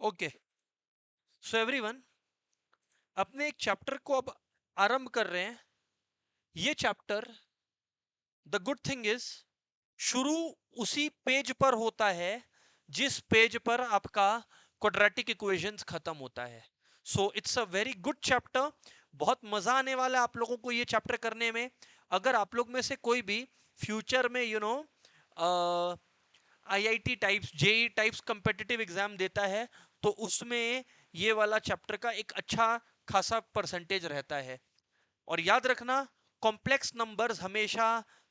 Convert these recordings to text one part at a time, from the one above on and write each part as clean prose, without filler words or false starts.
Okay, so everyone, अपने एक chapter को अब आरंभ कर रहे हैं। ये chapter, the good thing is, शुरू उसी पेज पर होता है जिस पेज पर आपका क्वाड्रेटिक इक्वेशंस खत्म होता है। So it's a very good chapter. बहुत मजा आने वाला है आप लोगों को ये चैप्टर करने में। अगर आप लोग में से कोई भी फ्यूचर में IIT types, JEE types competitive exam देता है, तो उसमें ये वाला चैप्टर का एक अच्छा खासा परसेंटेज रहता है। और याद रखना, कॉम्प्लेक्स नंबर्स हमेशा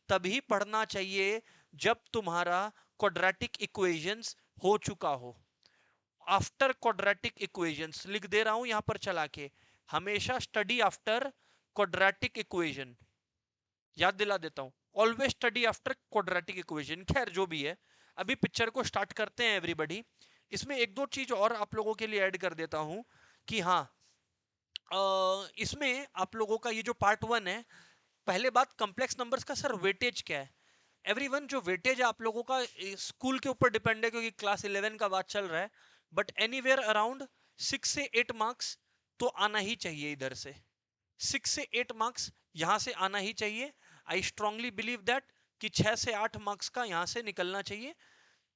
तभी पढ़ना चाहिए जब तुम्हारा क्वाड्रेटिक इक्वेशंस हो चुका हो। आफ्टर क्वाड्रेटिक इक्वेशंस लिख दे रहा हूं यहां पर चला के, हमेशा स्टडी आफ्टर क्वाड्रेटिक इक्वेशन। याद दिला देता हूं, always study after quadratic equation. खैर जो भी है, अभी पिक्चर को स्टार्ट करते हैं एवरीबॉडी। इसमें एक दो चीज और आप लोगों के लिए ऐड कर देता हूं कि हाँ, इसमें आप लोगों का ये जो पार्ट 1 है, पहले बात कॉम्प्लेक्स नंबर्स का सर वेटेज क्या है। एवरीवन, जो वेटेज है आप लोगों का स्कूल के ऊपर डिपेंड है, क्योंकि क्लास 11 का बात चल रहा है। बट एनीवेयर अराउंड 6 से 8 मार्क्स तो आना ही चाहिए इधर से। 6 से 8 मार्क्स यहां से आना ही चाहिए। आई स्ट्रांगली बिलीव दैट कि 6 से 8 मार्क्स का यहां से निकलना चाहिए।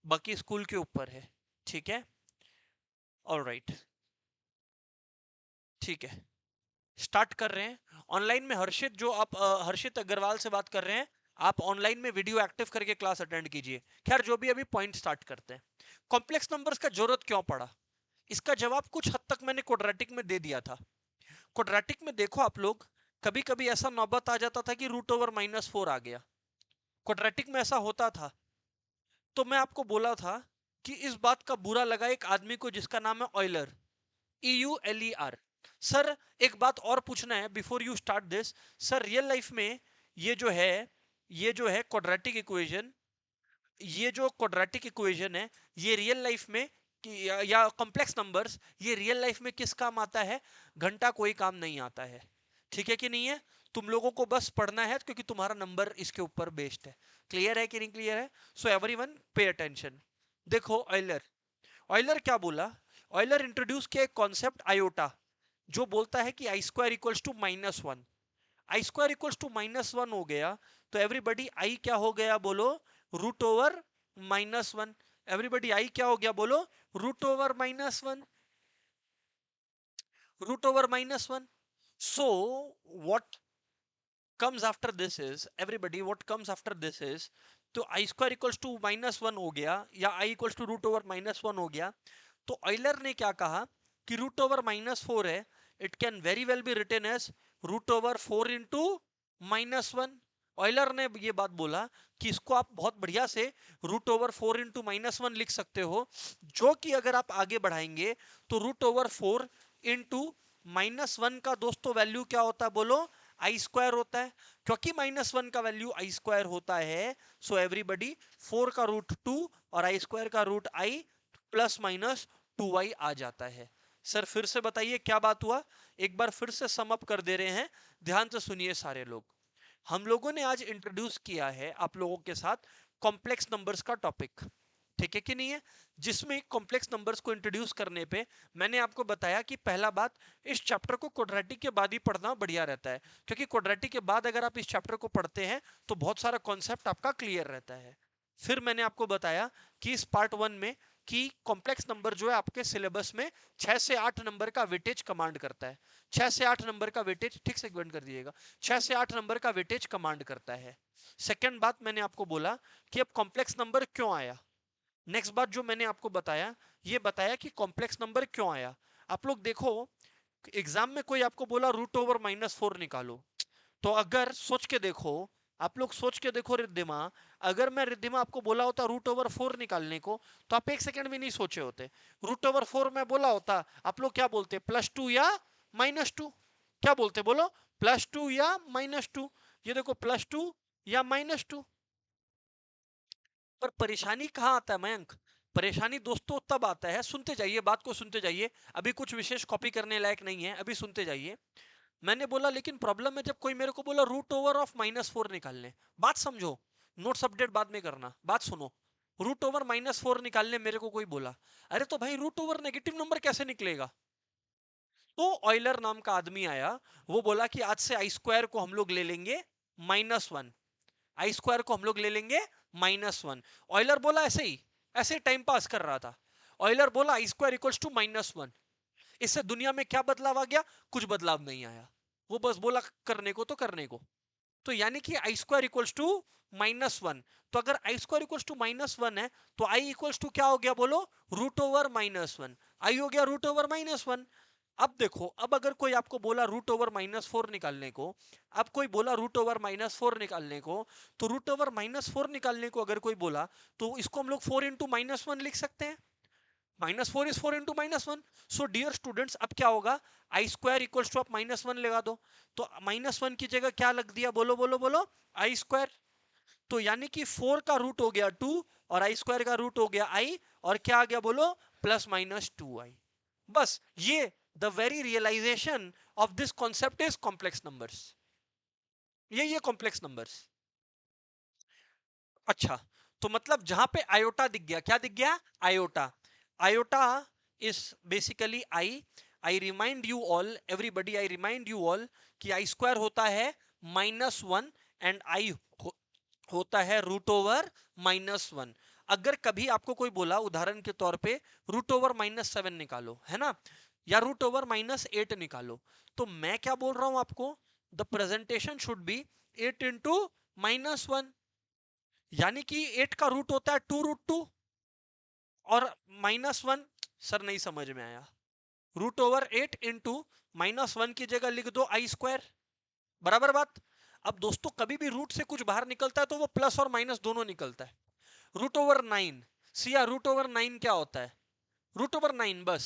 बाकी स्कूल के ऊपर है। ठीक है, ऑलराइट, ठीक है, स्टार्ट कर रहे हैं। ऑनलाइन में हर्षित, जो आप हर्षित अग्रवाल से बात कर रहे हैं, आप ऑनलाइन में वीडियो एक्टिव करके क्लास अटेंड कीजिए। खैर जो भी, अभी पॉइंट स्टार्ट करते हैं। कॉम्प्लेक्स नंबर्स का जरूरत क्यों पड़ा, इसका जवाब कुछ हद तक मैंने क्वाड्रेटिक में दे दिया था। क्वाड्रेटिक में देखो आप लोग, कभी कभी ऐसा नौबत आ जाता था कि √-4 आ गया। क्वाड्रेटिक में ऐसा होता था। तो मैं आपको बोला था कि इस बात का बुरा लगा एक आदमी को जिसका नाम है ऑयलर, EULER। सर एक बात और पूछना है before you start this. Sir real life में ये जो है, क्वाड्रेटिक इक्वेशन, ये जो क्वाड्रेटिक इक्वेशन है, ये रियल लाइफ में या कॉम्प्लेक्स नंबर्स, ये रियल लाइफ में किस काम आता है? घंटा कोई काम नहीं आता है। ठीक है कि नहीं है? तुम लोगों को बस पढ़ना है, क्योंकि तुम्हारा नंबर इसके ऊपर बेस्ड है। क्लियर है कि नहीं क्लियर है? So everyone pay attention. देखो ऑयलर, ऑयलर क्या बोला? ऑयलर इंट्रोड्यूस किया एक कॉन्सेप्ट आयोटा, जो बोलता है कि I² = -1। I² = -1 हो गया, तो एवरीबडी आई क्या हो गया बोलो? √/-1। एवरीबडी आई क्या हो गया बोलो? √/-1, √/-1। So what comes after this is, everybody, what comes after this is, तो I² = -1 हो गया, या I = √/-1 हो गया। तो ऑयलर ने क्या कहा कि √/-4 है, it can very well be written as √/4 into -1। Euler ने ये बात बोला कि इसको आप बहुत बढ़िया से √/4 इंटू -1 लिख सकते हो, जो कि अगर आप आगे बढ़ाएंगे तो √/4 इंटू -1 का दोस्तों वैल्यू क्या होता है बोलो? I² होता है। क्योंकि -1 का वैल्यू I² होता है, सो एवरीबडी 4 का √2 और I² का √I ±2i आ जाता है। सर फिर से बताइए क्या बात हुआ? एक बार फिर से सम अप कर दे रहे हैं, ध्यान से सुनिए सारे लोग। हम लोगों ने आज इंट्रोड्यूस किया है आप लोगों के साथ कॉम्प्लेक्स नंबर्स का टॉपिक। ठीक है कि नहीं है? जिसमें कॉम्प्लेक्स नंबर्स को इंट्रोड्यूस करने पे मैंने आपको बताया कि पहला बात, इस चैप्टर को क्वाड्रेटिक के बाद ही पढ़ना बढ़िया रहता है, क्योंकि क्वाड्रेटिक के बाद अगर आप इस चैप्टर को पढ़ते हैं तो बहुत सारा कॉन्सेप्ट आपका क्लियर रहता है। फिर मैंने आपको बताया कि इस पार्ट 1 में कि कॉम्प्लेक्स नंबर जो है आपके सिलेबस में 6 से 8 नंबर का वेटेज कमांड करता है। 6 से 8 नंबर का वेटेज, ठीक से बंद कर दिएगा, 6 से 8 नंबर का वेटेज कमांड करता है। सेकंड बात मैंने आपको बोला कि अब कॉम्प्लेक्स नंबर क्यों आया। नेक्स्ट बात जो मैंने आपको बताया, ये बताया कि कॉम्प्लेक्स नंबर क्यों आया। आप लोग देखो, एग्जाम में कोई आपको बोला √/-4 निकालो, तो अगर सोच के देखो, आप लोग सोच के देखो रिद्धिमा, अगर मैं रिद्धिमा आपको बोला होता √/4 निकालने को, तो आप एक सेकंड भी नहीं सोचे होते। √/4 में बोला होता, आप लोग क्या बोलते? +2 या -2? क्या बोलते बोलो? +2 या -2? ये देखो, +2 या -2। पर परेशानी कहाँ आता है मयंक? परेशानी दोस्तों तब आता है, सुनते जाइए, बात को सुनते जाइए, अभी कुछ विशेष कॉपी करने लायक नहीं है, अभी सुनते जाइए। मैंने बोला लेकिन प्रॉब्लम है जब कोई मेरे को बोला √/-4 निकालने। बात समझो, नोट्स अपडेट बाद में करना, बात सुनो। रूट ओवर -4 निकालने मेरे को कोई बोला, अरे तो भाई रूट ओवर नेगेटिव नंबर कैसे निकलेगा? तो ऑयलर नाम का आदमी आया, वो बोला कि आज से आई स्क्वायर को हम लोग ले लेंगे -1, आई स्क्वायर को हम लोग ले लेंगे -1। ऑयलर बोला ऐसे ही टाइम पास कर रहा था। ऑयलर बोला आई स्क्वायर इक्वल्स टू -1। इससे दुनिया में क्या बदलाव आ गया? कुछ बदलाव नहीं आया। वो बस बोला करने को तो करने को। तो यानी कि आई स्क्वायर इक्वल्स टू -1। तो अगर आई स्क्वायर इक्वल्स टू -1 है तो आई इक्वल्स टू क्या हो गया बोलो? Root over -1। आई हो गया रूट ओवर -1। अब देखो, अब अगर कोई आपको बोला रूट ओवर -4 निकालने को, अब कोई बोला रूट ओवर -4 निकालने को, तो रूट ओवर -4 निकालने को अगर कोई बोला तो इसको हम लोग 4 इंटू -1 लिख सकते हैं। -4 is 4 into -1। So dear students, अब क्या होगा? आई स्क्वायर इक्वल्स टू आप -1 लगा दो, तो -1 की जगह क्या लग दिया? बोलो बोलो बोलो, आई स्क्वायर। तो यानी कि 4 का रूट हो गया 2 और आई स्क्वायर का रूट हो गया आई, और क्या आ गया बोलो? +-2i। बस ये the very realization of this concept is complex numbers. ये कॉम्प्लेक्स नंबर्स। अच्छा, तो मतलब जहां पे आयोटा दिख गया, क्या दिख गया? Iota. Iota is basically I. I remind you all, everybody, I remind you all कि आई स्क्वायर होता है -1 एंड आई होता है रूट ओवर -1। अगर कभी आपको कोई बोला उदाहरण के तौर पे रूट ओवर -7 निकालो, है ना, या रूट ओवर -8 निकालो, तो मैं क्या बोल रहा हूं आपको? The presentation should be 8 into -1। यानी कि 8 का रूट होता है 2√2 और -1। सर नहीं समझ में आया। रूट ओवर 8 इंटू -1 की जगह लिख दो आई स्क्वायर, बराबर बात। अब दोस्तों, कभी भी रूट से कुछ बाहर निकलता है तो वो प्लस और माइनस दोनों निकलता है। रूट ओवर 9, सिया रूट ओवर 9 क्या होता है? रूट ओवर 9 बस।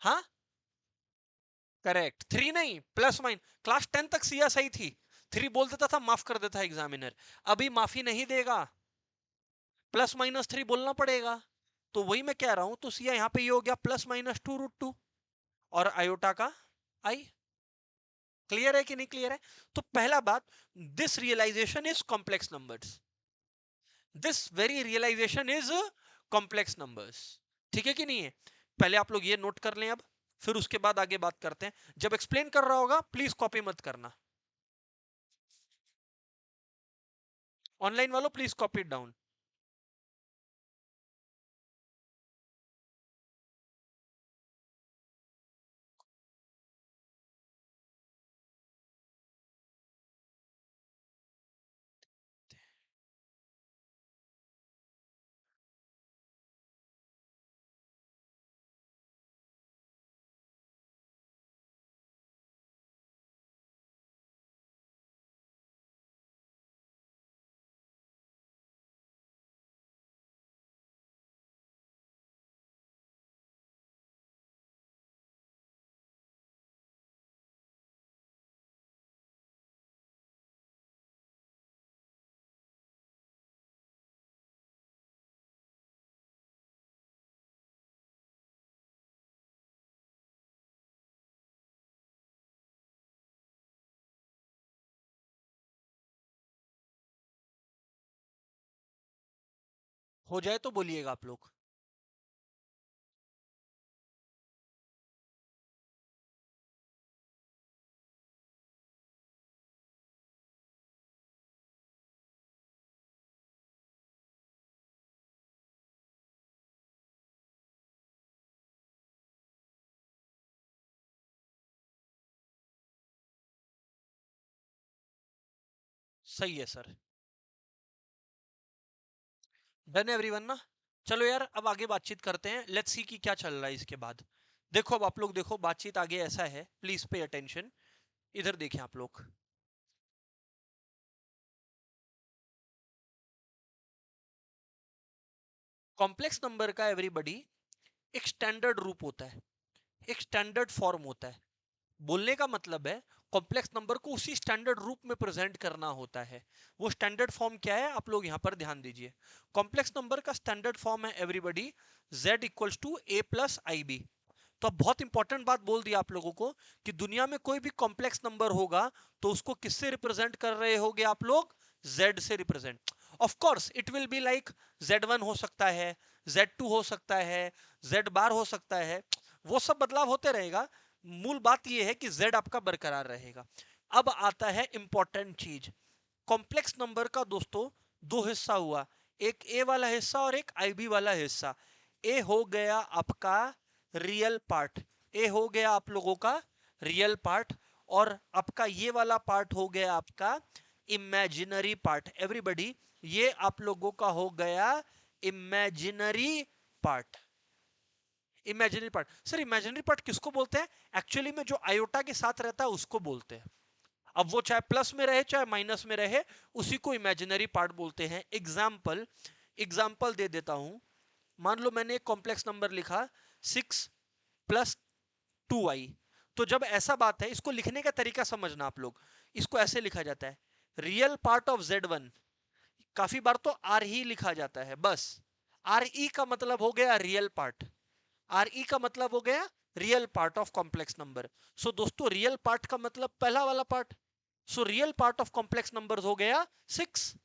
हाँ, करेक्ट। 3 नहीं, +-। क्लास 10 तक सिया सही थी, 3 बोल देता था, माफ कर देता एग्जामिनर। अभी माफी नहीं देगा, +-3 बोलना पड़ेगा। तो वही मैं कह रहा हूं, तो सिया यहाँ पे ये हो गया +-2√2 और आयोटा का आई। क्लियर है कि नहीं क्लियर है? तो पहला बात, this realization is complex numbers. This very realization is complex numbers. ठीक है कि नहीं है? पहले आप लोग ये नोट कर लें, अब फिर उसके बाद आगे बात करते हैं। जब एक्सप्लेन कर रहा होगा प्लीज कॉपी मत करना। ऑनलाइन वालों प्लीज कॉपी इट डाउन। हो जाए तो बोलिएगा आप लोग। सही है सर। डन एवरीवन ना? चलो यार, अब आगे बातचीत करते हैं। लेट्स सी कि क्या चल रहा है इसके बाद। देखो, अब आप लोग देखो, बातचीत आगे ऐसा है, प्लीज पे अटेंशन। इधर देखें आप लोग। कॉम्प्लेक्स नंबर का एवरीबॉडी एक स्टैंडर्ड रूप होता है, एक स्टैंडर्ड फॉर्म होता है। बोलने का मतलब है कॉम्प्लेक्स नंबर को उसी स्टैंडर्ड रूप में प्रेजेंट करना होता है। वो स्टैंडर्ड फॉर्म क्या है, आप लोग यहां पर ध्यान दीजिए। कॉम्प्लेक्स नंबर का स्टैंडर्ड फॉर्म है everybody z equals to a plus i b. तो अब बहुत इंपॉर्टेंट बात बोल दिया आप लोगों को कि दुनिया में कोई भी कॉम्प्लेक्स नंबर होगा तो उसको किससे रिप्रेजेंट कर रहे होगे आप लोग? z से represent. Of course it will be like z1 हो सकता है, z2 हो सकता है, z बार हो सकता है, वो सब बदलाव होते रहेगा। मूल बात ये है कि z आपका बरकरार रहेगा। अब आता है इंपॉर्टेंट चीज, कॉम्प्लेक्स नंबर का दोस्तों दो हिस्सा हुआ, एक ए वाला हिस्सा और एक आईबी वाला हिस्सा। ए हो गया आपका रियल पार्ट, ए हो गया आप लोगों का रियल पार्ट, और आपका ये वाला पार्ट हो गया आपका इमेजिनरी पार्ट। एवरीबॉडी, ये आप लोगों का हो गया imaginary part. Imaginary part, sir imaginary part किसको बोलते हैं? एक्चुअली में जो आयोटा के साथ रहता है उसको बोलते हैं। अब वो चाहे प्लस में रहे चाहे माइनस में रहे, उसी को इमेजिनरी पार्ट बोलते हैं। एग्जाम्पल एग्जाम्पल दे देता हूं। मान लो मैंने एक कॉम्प्लेक्स नंबर लिखा 6 + 2i। तो जब ऐसा बात है, इसको लिखने का तरीका समझना आप लोग। इसको ऐसे लिखा जाता है, रियल पार्ट ऑफ z1, काफी बार तो आर ही लिखा जाता है बस। आर ई का मतलब हो गया रियल पार्ट, आर ई का मतलब हो गया real part of complex number. So दोस्तों रियल पार्ट का मतलब पहला वाला part, so real part of complex number हो गया 6।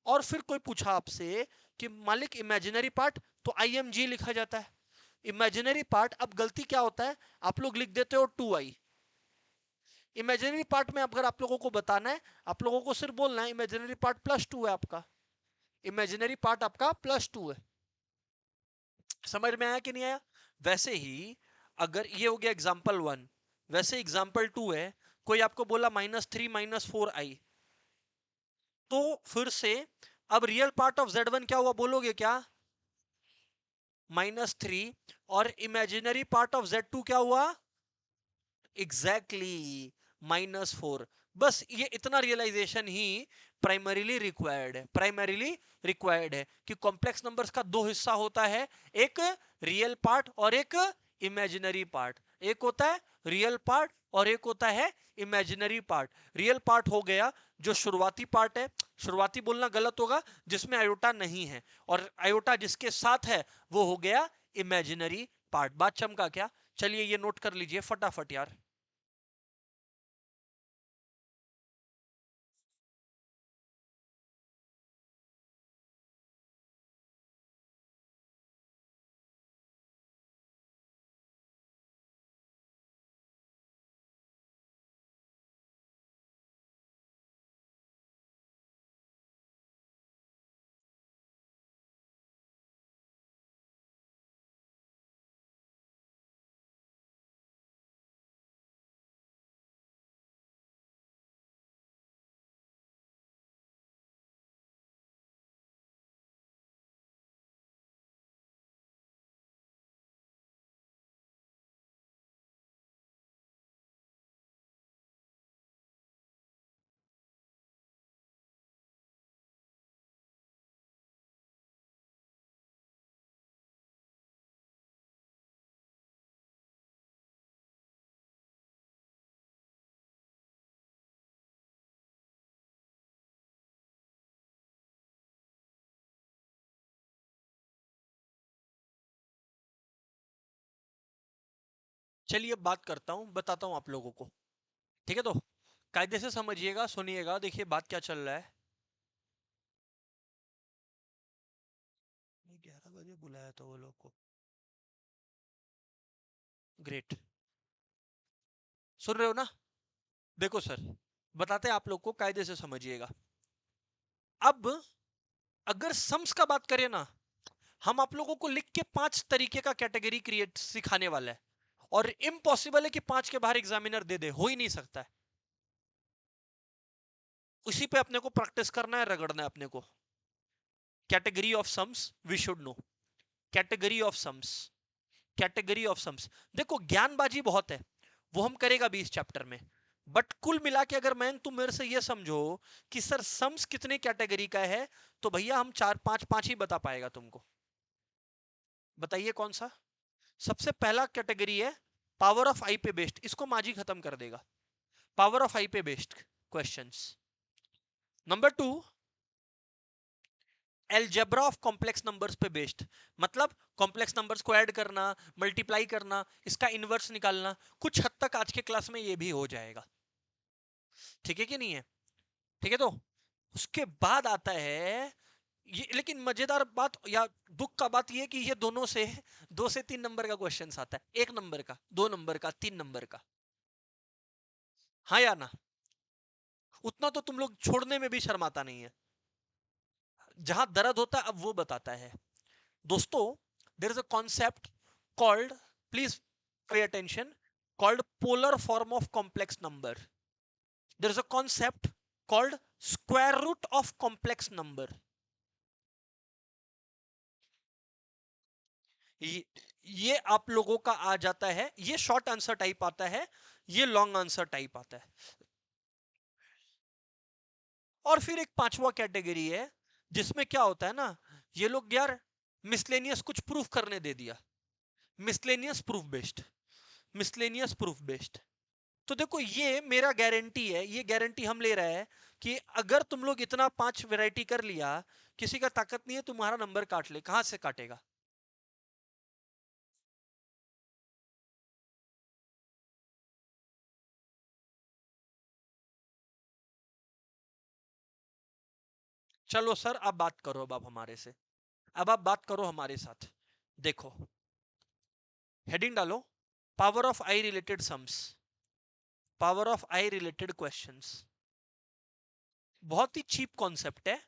और फिर कोई पूछा आपसे कि मालिक इमेजिनरी पार्ट, तो IMG लिखा जाता है इमेजिनरी पार्ट। अब गलती क्या होता है, आप लोग लिख देते हो 2i। इमेजिनरी पार्ट में अगर आप लोगों को बताना है, आप लोगों को सिर्फ बोलना है इमेजिनरी पार्ट +2 है आपका, इमेजिनरी पार्ट आपका +2 है। समझ में आया कि नहीं आया? वैसे ही अगर ये हो गया एग्जाम्पल 1, वैसे एग्जाम्पल 2 है, कोई आपको बोला -3 -4i, तो फिर से अब रियल पार्ट ऑफ z1 क्या हुआ बोलोगे क्या? -3, और इमेजिनरी पार्ट ऑफ z2 क्या हुआ? एग्जैक्टली -4। बस ये इतना रियलाइजेशन ही प्राइमरीली रिक्वायर्ड है, प्राइमरीली रिक्वायर्ड है कि कॉम्प्लेक्स नंबर्स का दो हिस्सा होता है, एक रियल पार्ट और एक इमेजिनरी पार्ट। एक होता है रियल पार्ट और एक होता है इमेजिनरी पार्ट। रियल पार्ट हो गया जो शुरुआती पार्ट है, शुरुआती बोलना गलत होगा, जिसमें आयोटा नहीं है, और आयोटा जिसके साथ है वो हो गया इमेजिनरी पार्ट। बात चमका क्या? चलिए ये नोट कर लीजिए फटाफट यार। चलिए अब बात करता हूँ, बताता हूँ आप लोगों को। ठीक है, तो कायदे से समझिएगा, सुनिएगा, देखिए बात क्या चल रहा है। 11 बजे बुलाया था वो लोग को। ग्रेट, सुन रहे हो ना? देखो सर, बताते हैं आप लोग को, कायदे से समझिएगा। अब अगर सम्स का बात करें ना, हम आप लोगों को लिख के 5 तरीके का कैटेगरी क्रिएट सिखाने वाला है, और इम्पॉसिबल है कि 5 के बाहर एग्जामिनर दे दे, हो ही नहीं सकता है। उसी पे अपने को प्रैक्टिस करना है, रगड़ना है अपने को। Category of sums we should know, category of sums, category of sums. देखो ज्ञानबाजी बहुत है, वो हम करेगा भी इस चैप्टर में, बट कुल मिला के अगर मैं तुम मेरे से ये समझो कि सर सम्स कितने कैटेगरी का है, तो भैया हम 4 5 5 ही बता पाएगा तुमको। बताइए कौन सा? सबसे पहला कैटेगरी है पावर ऑफ आई पे बेस्ड, इसको माजी खत्म कर देगा। पावर ऑफ आई पे based questions. Number 2, algebra of complex numbers पे बेस्ड, मतलब कॉम्प्लेक्स नंबर्स को ऐड करना, मल्टीप्लाई करना, इसका इनवर्स निकालना। कुछ हद तक आज के क्लास में ये भी हो जाएगा। ठीक है कि नहीं है? ठीक है, तो उसके बाद आता है ये, लेकिन मजेदार बात या दुख का बात ये कि ये दोनों से 2 से 3 नंबर का क्वेश्चन आता है, 1 नंबर का, 2 नंबर का, 3 नंबर का। हाँ या ना? उतना तो तुम लोग छोड़ने में भी शर्माता नहीं है। जहां दर्द होता है अब वो बताता है दोस्तों। There is a concept called, please pay attention, called polar form of complex number. There is a concept called square root of complex number. ये आप लोगों का आ जाता है, ये शॉर्ट आंसर टाइप आता है, ये लॉन्ग आंसर टाइप आता है। और फिर एक पांचवा कैटेगरी है जिसमें क्या होता है ना, ये लोग यार मिसलेनियस कुछ प्रूफ करने दे दिया, miscellaneous proof based, miscellaneous proof based. तो देखो ये मेरा गारंटी है, ये गारंटी हम ले रहे हैं कि अगर तुम लोग इतना 5 वैरायटी कर लिया, किसी का ताकत नहीं है तुम्हारा नंबर काट ले, कहां से काटेगा? चलो सर अब बात करो, अब आप हमारे से, अब आप बात करो हमारे साथ। देखो हेडिंग डालो, power of I related sums, power of I related questions. बहुत ही चीप कॉन्सेप्ट है,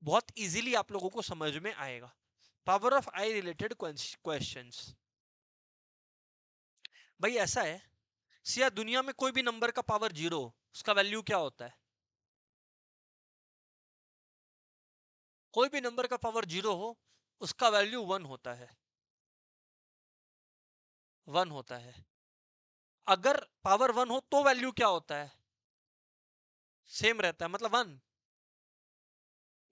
बहुत इजीली आप लोगों को समझ में आएगा। Power of I related questions. भाई ऐसा है, सिया दुनिया में कोई भी नंबर का पावर 0, उसका वैल्यू क्या होता है? कोई भी नंबर का पावर 0 हो, उसका वैल्यू 1 होता है, 1 होता है। अगर पावर 1 हो तो वैल्यू क्या होता है? सेम रहता है, मतलब 1।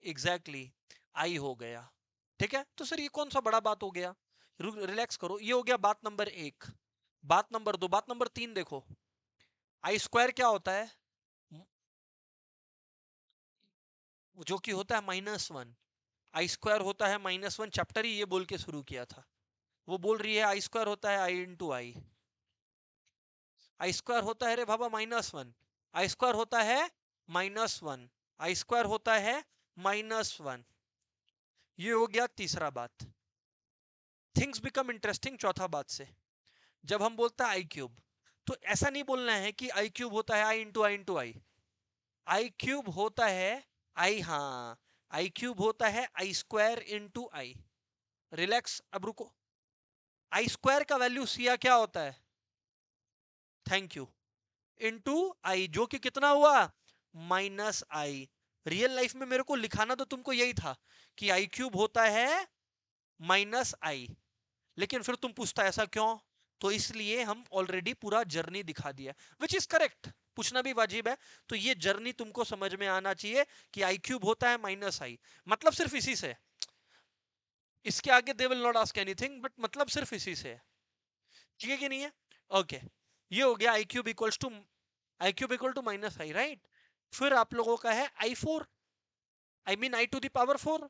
एग्जैक्टली आई हो गया। ठीक है, तो सर ये कौन सा बड़ा बात हो गया? रिलैक्स करो, ये हो गया बात नंबर 1। बात नंबर 2, बात नंबर 3 देखो, आई स्क्वायर क्या होता है? जो कि होता है -1। आई स्क्वायर होता है -1, चैप्टर ही ये बोल के शुरू किया था। वो बोल रही है आई स्क्वायर होता है आई इंटू आई। आई स्क्वायर होता है रे बाबा -1, आई स्क्वायर होता है -1, आई स्क्वायर होता है -1। ये हो गया तीसरा बात। थिंग्स बिकम इंटरेस्टिंग चौथा बात से। जब हम बोलते हैं आई क्यूब, तो ऐसा नहीं बोलना है कि आई क्यूब होता है आई इंटू आई इंटू आई। आई क्यूब होता है आई, हाँ, आई क्यूब होता है आई स्क्वायर इंटू आई। रिलैक्स, अब रुको। आई स्क्वायर का वैल्यू सिया क्या होता है? Thank you. इंटू आई, जो कि कितना हुआ? -आई। रियल लाइफ में मेरे को लिखाना तो तुमको यही था कि आई क्यूब होता है -आई, लेकिन फिर तुम पूछता ऐसा क्यों? तो इसलिए हम ऑलरेडी पूरा जर्नी दिखा दिया, विच इज करेक्ट, पूछना भी वाजिब है। तो ये जर्नी तुमको समझ में आना चाहिए कि आई क्यूब होता है -आई, मतलब सिर्फ इसी से। इसके आगे they will not ask anything, but मतलब सिर्फ इसी से है। ठीक है कि नहीं है? Okay okay. ये हो गया i cube equals to, i cube equal to -i, right. फिर आप लोगों का है i4, I mean i to the power 4।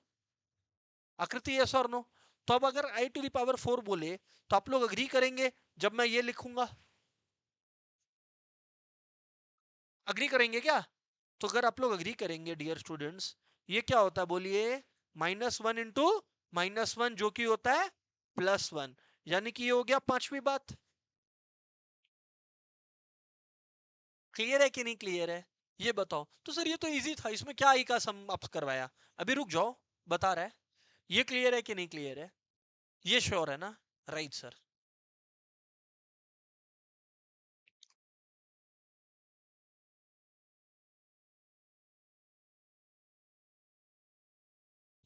Aakriti yes और नो? तो अब अगर आई टू द पावर 4 बोले तो आप लोग अग्री करेंगे जब मैं ये लिखूंगा? अग्री करेंगे क्या? तो अगर आप लोग अग्री करेंगे डियर स्टूडेंट्स, ये क्या होता है बोलिए? -1 इंटू -1, जो कि होता है +1। यानी कि ये हो गया पांचवी बात। क्लियर है कि नहीं क्लियर है? ये बताओ तो सर, ये तो इजी था, इसमें क्या आई का सम आप करवाया? अभी रुक जाओ, बता रहा है। ये क्लियर है कि नहीं क्लियर है? ये श्योर है ना? Right sir.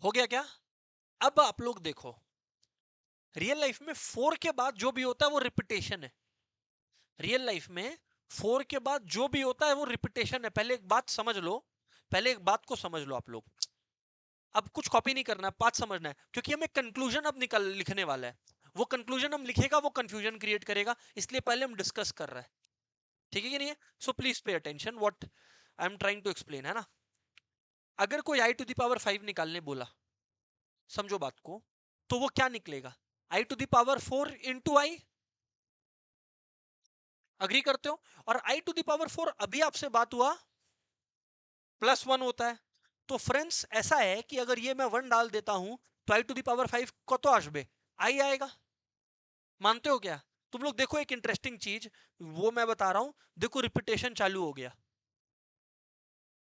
हो गया क्या? अब आप लोग देखो, रियल लाइफ में 4 के बाद जो भी होता है वो रिपीटेशन है। रियल लाइफ में 4 के बाद जो भी होता है वो रिपीटेशन है। पहले एक बात समझ लो, पहले एक बात को समझ लो आप लोग। अब कुछ कॉपी नहीं करना है, बात समझना है, क्योंकि हमें कंक्लूजन अब निकल लिखने वाला है। वो कंक्लूजन हम लिखेगा वो कंफ्यूजन क्रिएट करेगा, इसलिए पहले हम डिस्कस कर रहे हैं। ठीक है कि नहीं है? So please pay attention what I am trying to explain, है ना? अगर कोई आई टू द पावर 5 निकालने बोला, समझो बात को, तो वो क्या निकलेगा? I to the power 4 into i. Agree करते हो? और आई टू द पावर 4 अभी आपसे बात हुआ +1 होता है, तो फ्रेंड्स ऐसा है कि अगर ये मैं 1 डाल देता हूं तो i⁵ को तो आशबे आई आएगा, मानते हो क्या? तुम लोग देखो एक इंटरेस्टिंग चीज, वो मैं बता रहा हूं, देखो रिपीटेशन चालू हो गया।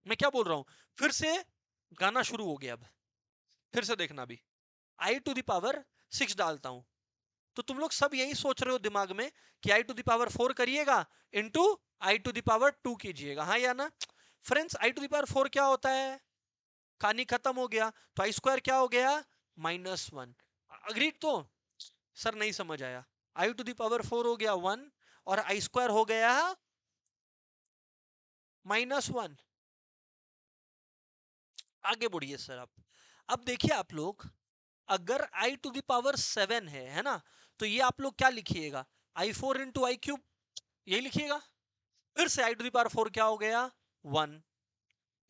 मैं क्या बोल रहा हूं, फिर से गाना शुरू हो गया। अब फिर से देखना भी, i⁵ डालता हूं तो तुम लोग सब यही सोच रहे हो दिमाग में कि i⁴ करिएगा इंटू i⁵ कीजिएगा, हाँ या ना? फ्रेंड्स i⁴ क्या होता है? कहानी खत्म हो गया। तो i² क्या हो गया? -1। अग्रीड तो? सर नहीं समझ आया। i⁴ हो गया 1 और i² हो गया -1। आगे बढ़िए सर आप। अब देखिए आप लोग, अगर i⁵ है ना, तो ये आप लोग क्या लिखिएगा? i4 इंटू i³ यही लिखिएगा। फिर से i⁴ क्या हो गया? 1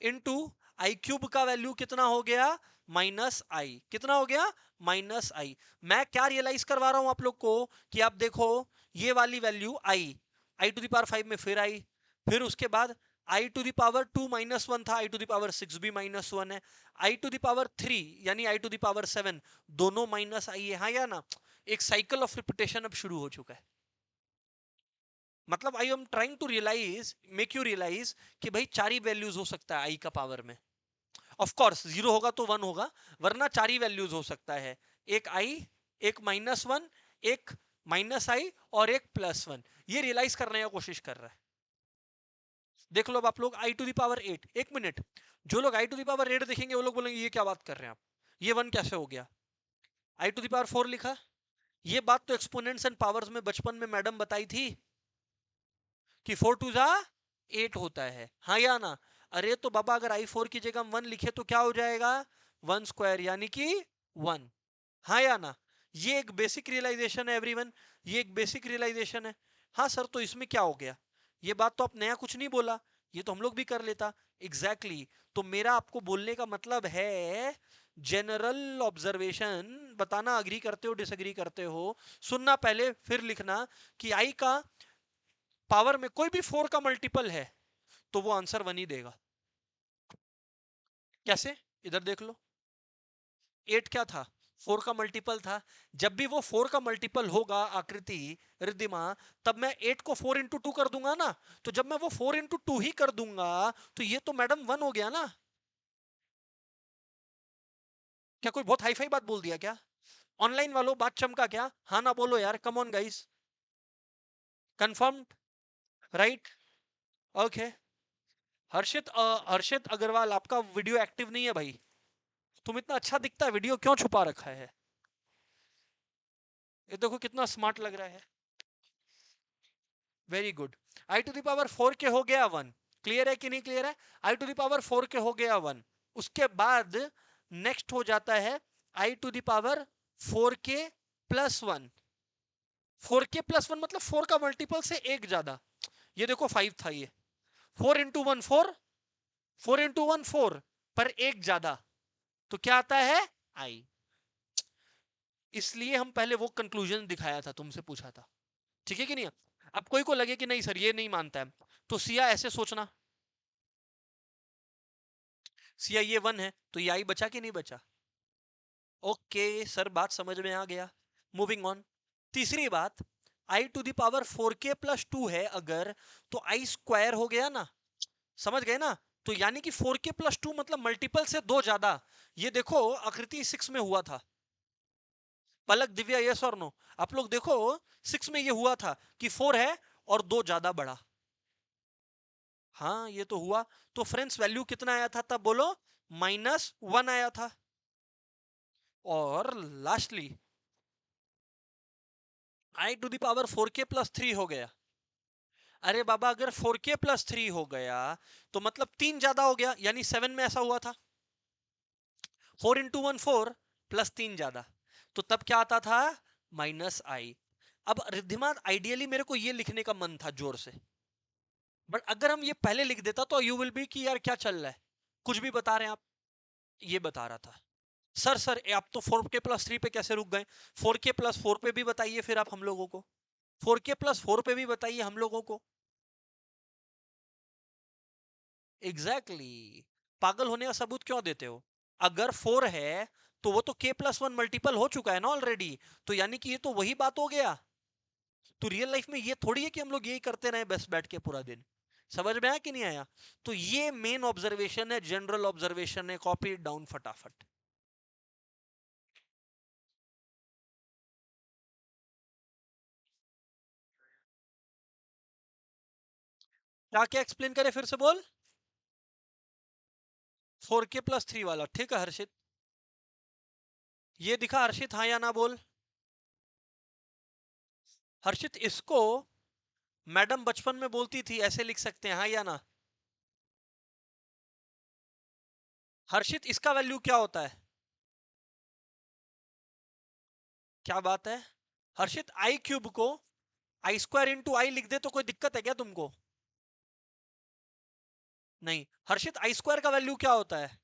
इंटू i³ का वैल्यू कितना हो गया? -i। कितना हो गया? -i। मैं क्या रियलाइज करवा रहा हूं आप लोग को कि आप देखो, ये वाली वैल्यू i⁵ में फिर आई, फिर उसके बाद i⁵ 2 -1 था, i⁵ 6 भी -1 है, i⁵ 3 यानी i⁵ 7 दोनों -i है, हाँ या ना? एक साइकिल ऑफ रिपीटेशन अब शुरू हो चुका है। मतलब I am trying to realize, make you realize कि भाई चार ही वैल्यूज हो सकता है आई का पावर में। ऑफ कोर्स 0 होगा तो 1 होगा, वरना चार ही वैल्यूज हो सकता है, एक आई, एक -1, एक -i और एक +1। ये रियलाइज करने का कोशिश कर रहा है। देख लो अब आप लोग i⁸ 8। एक मिनट, जो लोग i⁸ देखेंगे वो लोग बोलेंगे ये क्या बात कर रहे हैं आप, ये 1 कैसे हो गया? i⁴ लिखा। ये बात तो एक्सपोनेंट्स एंड पावर्स में बचपन में मैडम बताई थी कि 4 2 जा 8 होता है, हाँ या ना? अरे तो बाबा अगर i4 की जगह हम 1 लिखे तो क्या हो जाएगा? 1² यानी कि 1, हाँ या ना? ये एक बेसिक रियलाइजेशन है एवरीवन, ये एक बेसिक रियलाइजेशन है। हाँ सर, तो इसमें क्या हो गया? ये बात तो आप नया कुछ नहीं बोला, ये तो हम लोग भी कर लेता। Exactly exactly। तो मेरा आपको बोलने का मतलब है, जनरल ऑब्जर्वेशन बताना, अग्री करते हो डिसएग्री करते हो, सुनना पहले फिर लिखना कि आई का पावर में कोई भी 4 का मल्टीपल है तो वो आंसर 1 ही देगा। कैसे? इधर देख लो, 8 क्या था? 4 का मल्टीपल था। जब भी वो 4 का मल्टीपल होगा आकृति, रिद्धिमा, तब मैं 8 को 4 इंटू 2 कर दूंगा ना। तो जब मैं वो 4 इंटू 2 ही कर दूंगा तो ये तो मैडम 1 हो गया ना। क्या कोई बहुत हाईफाई बात बोल दिया क्या? ऑनलाइन वालों बात चमका क्या? हाँ ना बोलो यार, come on guys. Confirm? Right? Okay. Harshit Agarwal, आपका वीडियो एक्टिव नहीं है भाई। तुम इतना अच्छा दिखता है, वीडियो क्यों छुपा रखा है? ये देखो कितना स्मार्ट लग रहा है। Very good. i⁴ के हो गया 1। क्लियर है कि नहीं क्लियर है? i⁴ के हो गया 1। उसके बाद नेक्स्ट हो जाता है i⁴ के +1। 4 के +1 मतलब 4 का मल्टीपल से एक ज्यादा। ये देखो 5 था ये, 4 इंटू 1 4, 4 इंटू 1 4, पर एक ज्यादा, तो क्या आता है? आई। इसलिए हम पहले वो कंक्लूजन दिखाया था, तुमसे पूछा था, ठीक है कि नहीं? अब कोई को लगे कि नहीं सर ये नहीं मानता है, तो सिया ऐसे सोचना, सिया ये 1 है तो ये आई बचा कि नहीं बचा? ओके सर, बात समझ में आ गया। Moving on. तीसरी बात, i⁴ के +2 है अगर, तो i² हो गया ना, समझ गए ना? तो यानी कि 4 के +2 मतलब मल्टीपल से दो ज्यादा। ये देखो आकृति 6 में हुआ था। पलक, दिव्या, यस और नो? आप लोग देखो 6 में ये हुआ था कि 4 है और दो ज्यादा बढ़ा। हाँ ये तो हुआ। तो फ्रेंड्स वैल्यू कितना आया था तब बोलो? -1 आया था। और लास्टली i⁴ के +3 हो गया। अरे बाबा अगर 4 के +3 हो गया तो मतलब 3 ज्यादा हो गया, यानी 7 में ऐसा हुआ था, 4 इंटू 1 4 +3 ज्यादा, तो तब क्या आता था? -i। अब रिद्धिमान आइडियली मेरे को ये लिखने का मन था जोर से, बट अगर हम ये पहले लिख देता तो यू विल बी कि यार क्या चल रहा है, कुछ भी बता रहे हैं आप। ये बता रहा था सर आप तो 4 के +3 पे कैसे रुक गए? 4 के +4 पे भी बताइए फिर आप हम लोगों को, 4 के +4 पे भी बताइए हम लोगों को। Exactly exactly। पागल होने का सबूत क्यों देते हो? अगर 4 है तो वो तो k+1 मल्टीपल हो चुका है ना ऑलरेडी, तो यानी कि ये तो वही बात हो गया। तो रियल लाइफ में ये थोड़ी है कि हम लोग यही करते रहे बस बैठ के पूरा दिन। समझ में आया कि नहीं आया? तो ये मेन ऑब्जर्वेशन है, जनरल ऑब्जर्वेशन है, कॉपी इट डाउन फटाफट। क्या क्या एक्सप्लेन करे फिर से बोल। 4k+3 वाला ठीक है हर्षित। ये दिखा हर्षित, हाँ या ना बोल। हर्षित इसको मैडम बचपन में बोलती थी ऐसे लिख सकते हैं, हाँ या ना? हर्षित इसका वैल्यू क्या होता है? क्या बात है? हर्षित आई क्यूब को i² × i लिख दे तो कोई दिक्कत है क्या तुमको? नहीं। हर्षित i² का वैल्यू क्या होता है?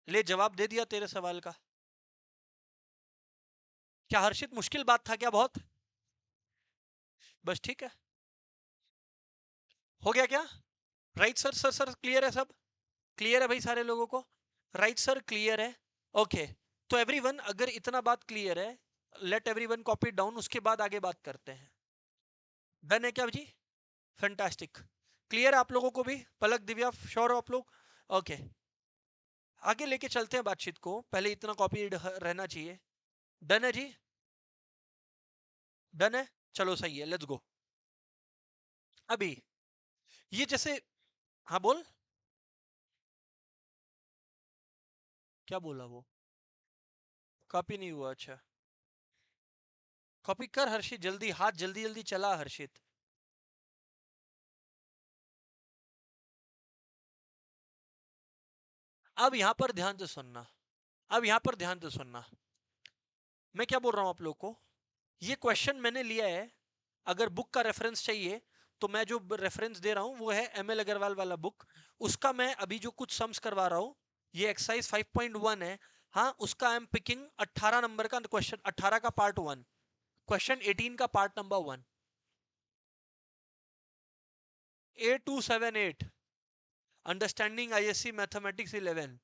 ले जवाब दे दिया तेरे सवाल का। क्या हर्षित मुश्किल बात था क्या बहुत? बस ठीक है। हो गया क्या? Right sir, sir sir clear है सब? क्लियर है भाई सारे लोगों को? राइट सर क्लियर है। ओके। तो एवरीवन अगर इतना बात क्लियर है, लेट एवरीवन कॉपी डाउन, उसके बाद आगे बात करते हैं। डन है क्या जी? फैंटास्टिक। क्लियर है आप लोगों को भी? पलक, दिव्या, श्योर हो आप लोग? ओके। आगे लेके चलते हैं बातचीत को, पहले इतना कॉपी रहना चाहिए। डन है जी? डन है? चलो सही है, लेट्स गो। अभी ये जैसे, हाँ बोल। क्या बोला वो? कॉपी नहीं हुआ? अच्छा, कॉपी कर हर्षित, जल्दी हाथ जल्दी जल्दी चला हर्षित। अब यहां पर ध्यान से सुनना। अब यहां पर ध्यान से सुनना। मैं क्या बोल रहा हूं आप लोग को? ये क्वेश्चन मैंने लिया है, अगर बुक का रेफरेंस चाहिए तो मैं जो रेफरेंस दे रहा हूं वो है एम एल अग्रवाल वाला बुक। उसका मैं अभी जो कुछ सम्स करवा रहा हूं, ये एक्सरसाइज 5.1 है। हाँ, उसका आई एम पिकिंग 18 नंबर का क्वेश्चन, 18 का पार्ट 1, क्वेश्चन 18 का part number 1। A278 understanding ISC mathematics 11,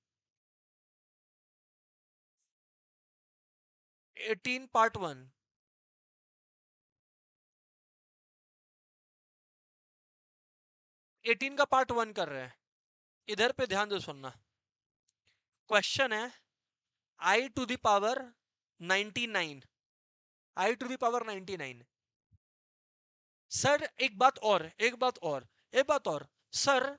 18 part 1। 18 का पार्ट 1 कर रहे हैं। इधर पे ध्यान से सुनना। क्वेश्चन है I⁻⁹, I⁻⁹। सर एक बात और, एक बात और सर,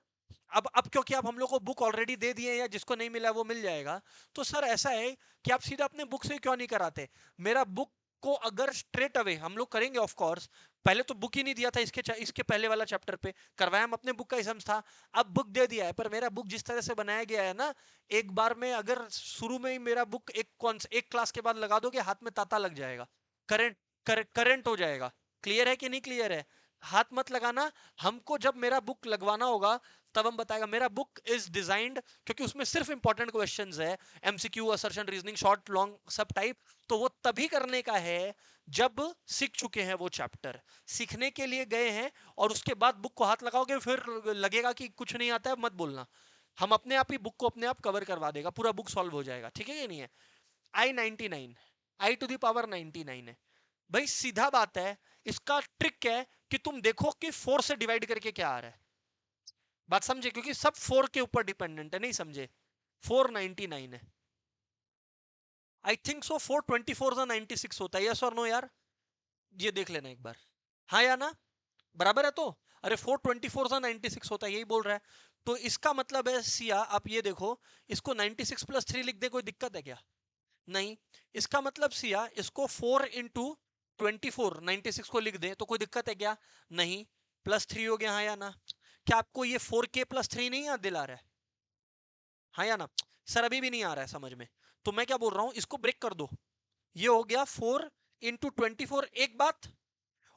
अब क्योंकि आप हम लोग को बुक ऑलरेडी दे दिए, या जिसको नहीं मिला वो मिल जाएगा, तो सर ऐसा है कि आप सीधा अपने बुक से क्यों नहीं कराते? मेरा बुक को अगर स्ट्रेट अवे हम लोग करेंगे, ऑफ कोर्स पहले तो बुक ही नहीं दिया था, इसके पहले वाला चैप्टर पे करवाया हम अपने बुक का एग्जाम था। अब बुक दे दिया है, पर मेरा बुक जिस तरह से बनाया गया है ना, एक बार में अगर शुरू में ही मेरा बुक एक क्लास के बाद लगा दोगे, हाथ में ताता लग जाएगा, करंट करंट हो जाएगा। क्लियर है कि नहीं क्लियर है? हाथ मत लगाना। हमको जब मेरा बुक लगवाना होगा तब हम बताएगा। मेरा बुक इज डिजाइंड, क्योंकि उसमें सिर्फ इंपॉर्टेंट क्वेश्चंस है, MCQ, assertion, reasoning, short long सब टाइप, तो वो तभी करने का है जब सीख चुके हैं वो चैप्टर। सीखने के लिए गए हैं और उसके बाद बुक को हाथ लगाओगे फिर लगेगा कि कुछ नहीं आता है, मत बोलना। हम अपने आप ही बुक को अपने आप कवर करवा देगा, पूरा बुक सॉल्व हो जाएगा। ठीक है कि नहीं है? I99, I⁻⁹ है भाई, सीधा बात है। इसका ट्रिक है कि तुम देखो कि 4 से डिवाइड करके क्या आ रहा है। बात समझे? क्योंकि सब 4 के ऊपर डिपेंडेंट है, नहीं समझे? 499 है। आई थिंक सो 424 का 96 होता है, यस और नो यार? ये देख लेना एक बार, हाँ या ना? बराबर है तो? अरे 424 का 96 होता है, यही बोल रहा है। तो इसका मतलब है सिया, आप ये देखो, इसको 96+3 लिख दे, कोई दिक्कत है क्या? नहीं। इसका मतलब सिया, इसको 4 × 24, 96 को लिख दे तो कोई दिक्कत है क्या? नहीं। +3 हो गया, हाँ या ना? क्या आपको ये 4k+3 नहीं याद दिला रहा है? हाँ या ना? सर अभी भी नहीं आ रहा है समझ में? तो मैं क्या बोल रहा हूं, इसको ब्रेक कर दो। ये हो गया 4 × 24, एक बात।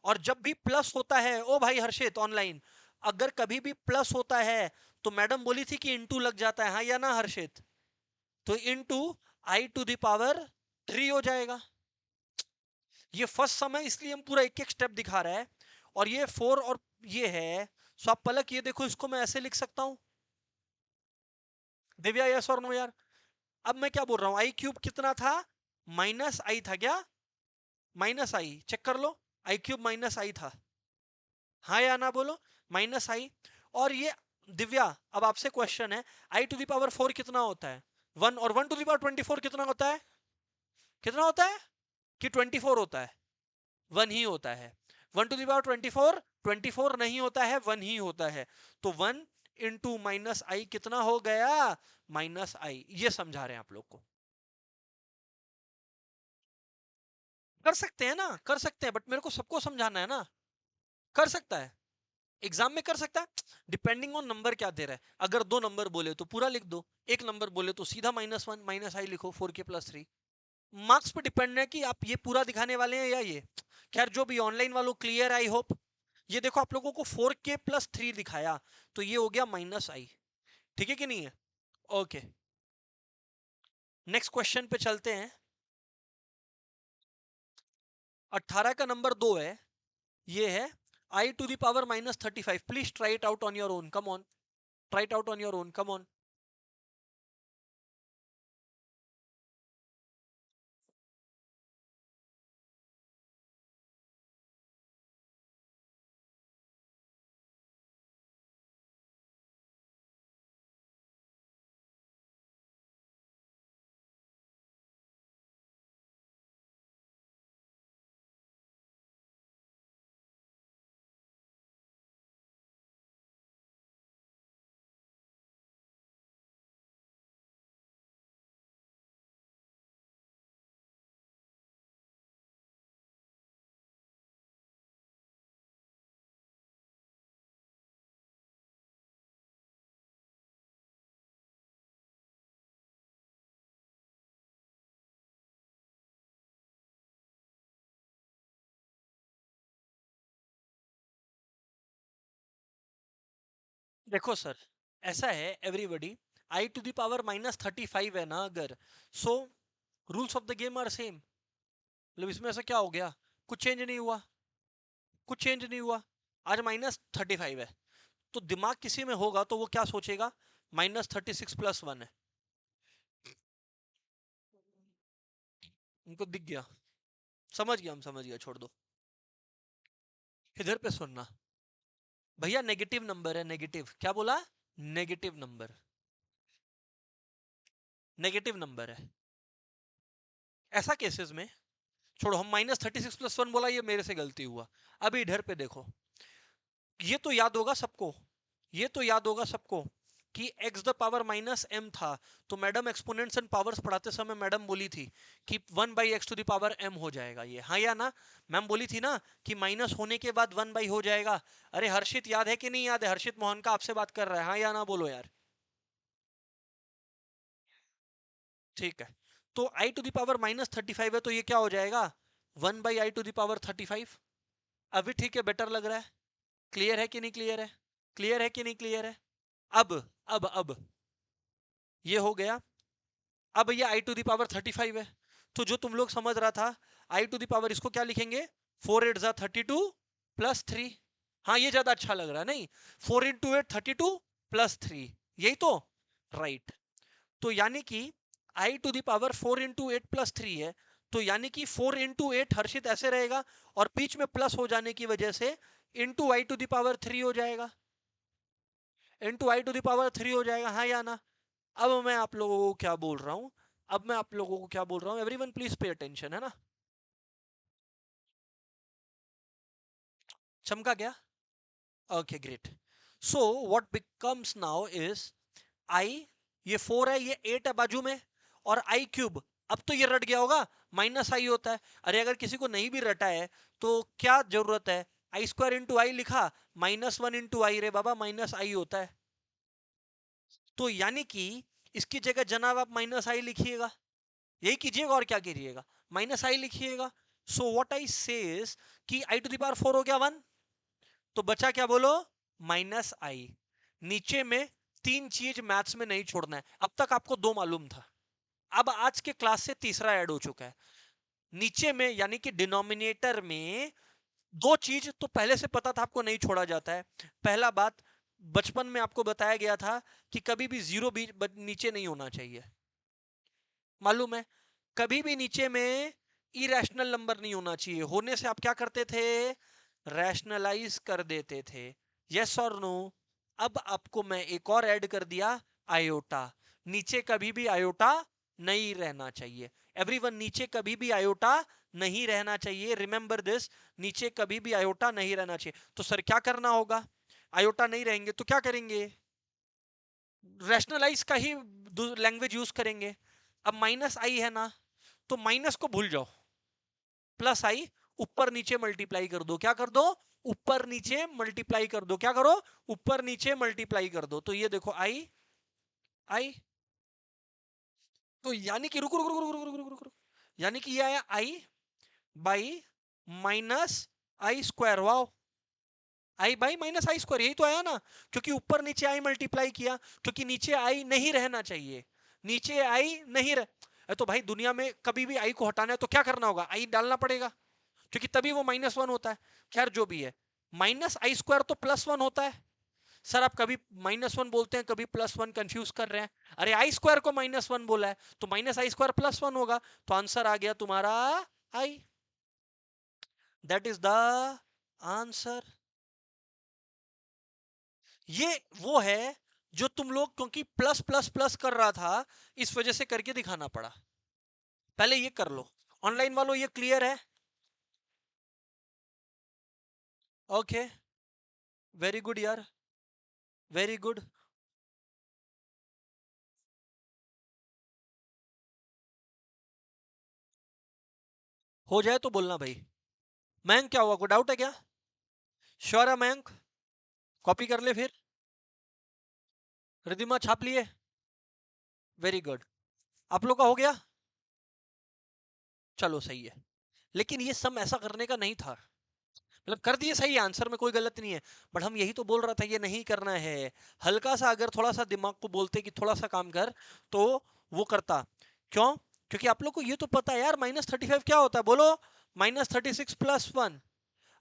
और जब भी प्लस होता है, ओ भाई हर्षित ऑनलाइन, अगर कभी भी प्लस होता है तो मैडम बोली थी कि इंटू लग जाता है, हाँ या ना हर्षित? तो इंटू I⁻³ हो जाएगा। ये फर्स्ट समय इसलिए हम पूरा एक एक स्टेप दिखा रहे हैं। और ये 4 और ये है, सो आप पलक ये देखो, इसको मैं ऐसे लिख सकता हूं। दिव्या यस और नो यार? अब मैं क्या बोल रहा हूं, आई क्यूब कितना था? माइनस आई था क्या? माइनस आई, चेक कर लो। आई क्यूब माइनस आई था, हाँ या ना बोलो? माइनस आई। और ये दिव्या, अब आपसे क्वेश्चन है, आई टू द पावर 4 कितना होता है? 1, और 1 टू द पावर 24 कितना होता है? कितना होता है? कि 24 होता है? 1 ही होता है। 1 टू द पावर 24 24 नहीं होता है, 1 ही होता है। तो 1 इंटू माइनस आई कितना हो गया? माइनस आई। ये समझा रहे हैं आप लोग को। कर सकते हैं ना, कर सकते हैं, बट मेरे को सबको समझाना है ना। कर सकता है, एग्जाम में कर सकता है, डिपेंडिंग ऑन नंबर क्या दे रहा है। अगर 2 नंबर बोले तो पूरा लिख दो, एक नंबर बोले तो सीधा -1 माइनस आई लिखो, 4k+3। मार्क्स पे डिपेंड है कि आप ये पूरा दिखाने वाले हैं या ये। खैर जो भी ऑनलाइन वालों, क्लियर आई होप। ये देखो आप लोगों को 4k+3 दिखाया, तो ये हो गया माइनस आई। ठीक है कि नहीं है? ओके, नेक्स्ट क्वेश्चन पे चलते हैं। 18 का नंबर 2 है, ये है i to the power -35। Please try it out on your own, come on, try it out on your own, come on. देखो सर, ऐसा है everybody, i to the power -35 है ना अगर, so rules of the game are same. मतलब इसमें ऐसा क्या हो गया? कुछ चेंज नहीं हुआ, कुछ चेंज नहीं हुआ। आज -35 है, तो दिमाग किसी में होगा तो वो क्या सोचेगा? -36+1 है। उनको दिख गया, समझ गया, हम समझ गया, छोड़ दो। इधर पे सुनना भैया, नेगेटिव नंबर है, नेगेटिव, क्या बोला? नेगेटिव नंबर, नेगेटिव नंबर है। ऐसा केसेस में, छोड़ो, हम -36+1 बोला, ये मेरे से गलती हुआ। अभी इधर पे देखो, ये तो याद होगा सबको, ये तो याद होगा सबको कि x द पावर -m था। तो मैडम एक्सपोनेंट्स एंड पावर्स पढ़ाते समय मैडम बोली थी कि 1/x to the power m हो जाएगा ये, हाँ या ना? मैम बोली थी ना कि माइनस होने के बाद 1 हो जाएगा। अरे हर्षित याद है कि नहीं याद है? हर्षित मोहन का आपसे बात कर रहा है, हाँ या ना बोलो यार। ठीक है, तो आई टू द पावर -35 है, तो ये क्या हो जाएगा? 1/i to the power 35। अभी ठीक है, बेटर लग रहा है? क्लियर है कि नहीं क्लियर है? क्लियर है कि नहीं क्लियर है? अब अब ये हो गया। अब ये आई टू द पावर 35 है, तो जो तुम लोग समझ रहा था, आई टू द पावर इसको क्या लिखेंगे? 4 8 32 + 3। हाँ ये ज्यादा अच्छा लग रहा है नहीं? 4 × 8 32 + 3, यही तो, राइट। तो यानी कि आई टू द पावर 4 × 8 + 3 है, तो यानी कि 4 × 8 हर्षित ऐसे रहेगा, और बीच में प्लस हो जाने की वजह से into i to the power 3 हो जाएगा, into i to the power 3 हो जाएगा, हाँ या ना? अब मैं आप लोगों को क्या बोल रहा हूं, अब मैं आप लोगों को क्या बोल रहा हूं, एवरीवन प्लीज पे अटेंशन, है ना? चमका क्या? Okay great. So what becomes now is I, ये 4 है, ये 8 है बाजू में, और आई क्यूब, अब तो ये रट गया होगा, माइनस आई होता है। अरे अगर किसी को नहीं भी रटा है तो क्या जरूरत है, i² × i लिखा, -1 × i, रे बाबा माइनस आई होता है। तो यानी कि इसकी जगह जनाब आप माइनस आई लिखिएगा, यही कीजिएगा, और क्या कीजिएगा? माइनस आई लिखिएगा। सो व्हाट आई से इज कि आई टू द पावर 4 हो गया 1, तो बचा क्या बोलो? माइनस आई। नीचे में 3 चीज मैथ्स में नहीं छोड़ना है, अब तक आपको 2 मालूम था, अब आज के क्लास से तीसरा ऐड हो चुका है। नीचे में यानी कि डिनोमिनेटर में दो चीज तो पहले से पता था आपको, नहीं छोड़ा जाता है। पहला बात, बचपन में आपको बताया गया था कि कभी भी जीरो भी नीचे नहीं होना चाहिए, मालूम है? कभी भी नीचे में इरेशनल नंबर नहीं होना चाहिए। होने से आप क्या करते थे? रैशनलाइज कर देते थे। यस और नो? अब आपको मैं एक और ऐड कर दिया, आयोटा। नीचे कभी भी आयोटा नहीं रहना चाहिए। एवरीवन, नीचे कभी भी आयोटा नहीं रहना चाहिए, रिमेंबर दिस। नीचे कभी भी आयोटा नहीं रहना चाहिए। तो सर क्या करना होगा? आयोटा नहीं रहेंगे तो क्या करेंगे? रैशनलाइज का ही लैंग्वेज यूज करेंगे। अब माइनस आई है ना, तो माइनस को भूल जाओ, प्लस आई ऊपर नीचे मल्टीप्लाई कर दो। क्या कर दो? ऊपर नीचे मल्टीप्लाई कर दो। क्या करो? ऊपर नीचे मल्टीप्लाई कर दो। तो ये देखो आई, आई, तो यानी कि रुको रुको रुको रुको रुको रुको रुको, यानी कि ये आया i by minus i square. Wow, i by minus i square, यही तो आया ना, क्योंकि ऊपर नीचे आई मल्टीप्लाई किया। क्योंकि नीचे आई नहीं रहना चाहिए, नीचे आई नहीं रह, तो भाई दुनिया में कभी भी आई को हटाना है तो क्या करना होगा? आई डालना पड़ेगा, क्योंकि तभी वो माइनस वन होता है। खैर जो भी है, माइनस आई स्क्वायर तो प्लस वन होता है। सर आप कभी माइनस वन बोलते हैं, कभी प्लस वन, कंफ्यूज कर रहे हैं। अरे आई स्क्वायर को माइनस वन बोला है, तो minus i square plus one होगा। तो आंसर आ गया तुम्हारा i. That is the answer. ये वो है जो तुम लोग, क्योंकि प्लस प्लस प्लस कर रहा था, इस वजह से करके दिखाना पड़ा। पहले ये कर लो। ऑनलाइन वालों ये क्लियर है? ओके, वेरी गुड यार, वेरी गुड। हो जाए तो बोलना भाई। मयंक क्या हुआ, कोई डाउट है क्या? श्योर है मयंक? कॉपी कर ले फिर। रिदिमा छाप लिए? Very good. आप लोग का हो गया? चलो सही है। लेकिन ये सम ऐसा करने का नहीं था, मतलब कर दिए सही, आंसर में कोई गलत नहीं है। बट हम यही तो बोल रहा था, ये नहीं करना है। हल्का सा अगर थोड़ा सा दिमाग को बोलते कि थोड़ा सा काम कर, तो वो करता। क्यों? क्योंकि आप लोग को ये तो पता है यार, -35 क्या होता है, बोलो? -36 + 1।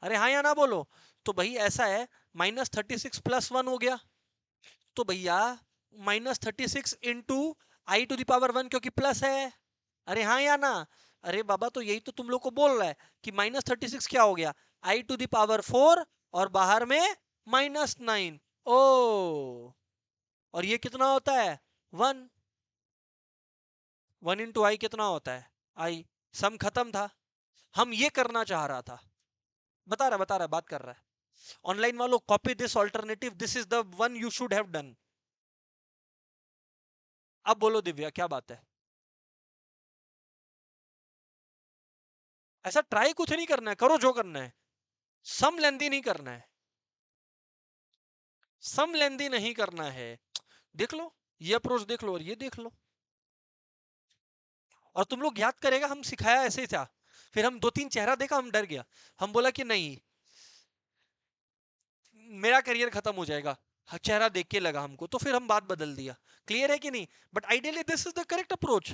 अरे हाँ या ना बोलो? तो भाई ऐसा है, -36 + 1 हो गया, तो भैया -36 × I⁻⁻1, क्योंकि प्लस है। अरे हाँ या ना? अरे बाबा, तो यही तो तुम लोग को बोल रहा है कि -36 क्या हो गया, I⁴, और बाहर में -9। ओ, और ये कितना होता है? 1। 1 × I कितना होता है? आई। सम खत्म था। हम ये करना चाह रहा था। बता रहा बात कर रहा है। ऑनलाइन वालों, copy this alternative, this is the one you should have done. अब बोलो दिव्या, क्या बात है? ऐसा ट्राई कुछ नहीं करना है, करो जो करना है। सम लेंदी नहीं करना है, सम लेंदी नहीं करना है। देख लो, ये अप्रोच देख लो और ये देख लो। और तुम लोग याद करेगा, हम सिखाया ऐसे ही था। फिर हम दो तीन चेहरा देखा, हम डर गया। हम बोला कि नहीं, मेरा करियर खत्म हो जाएगा। चेहरा देख के लगा हमको, तो फिर हम बात बदल दिया। क्लियर है कि नहीं? But ideally this is the correct approach.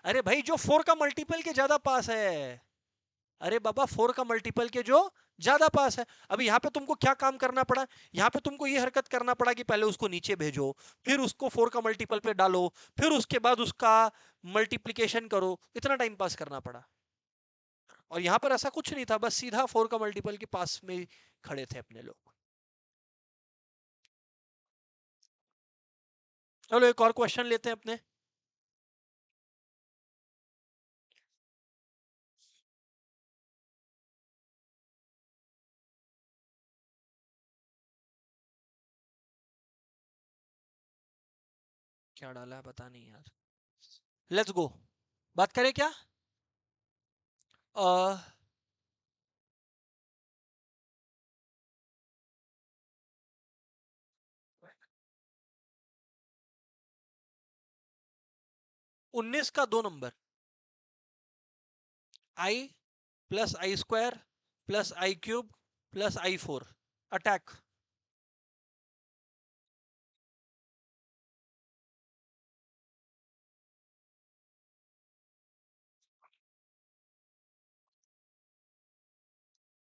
अरे भाई, जो 4 का मल्टीपल के ज्यादा पास है, अरे बाबा 4 का मल्टीपल के जो ज्यादा पास है। अभी यहाँ पे तुमको क्या काम करना पड़ा? यहाँ पे तुमको ये हरकत करना पड़ा कि पहले उसको नीचे भेजो, फिर उसको 4 का मल्टीपल पे डालो, फिर उसके बाद उसका मल्टीप्लीकेशन करो। इतना टाइम पास करना पड़ा। और यहाँ पर ऐसा कुछ नहीं था, बस सीधा 4 का मल्टीपल के पास में ही खड़े थे अपने लोग। चलो एक और क्वेश्चन लेते हैं अपने। क्या डाला है पता नहीं यार। Let's go. बात करें क्या? 19 का 2 number, I + I² + I³ attack.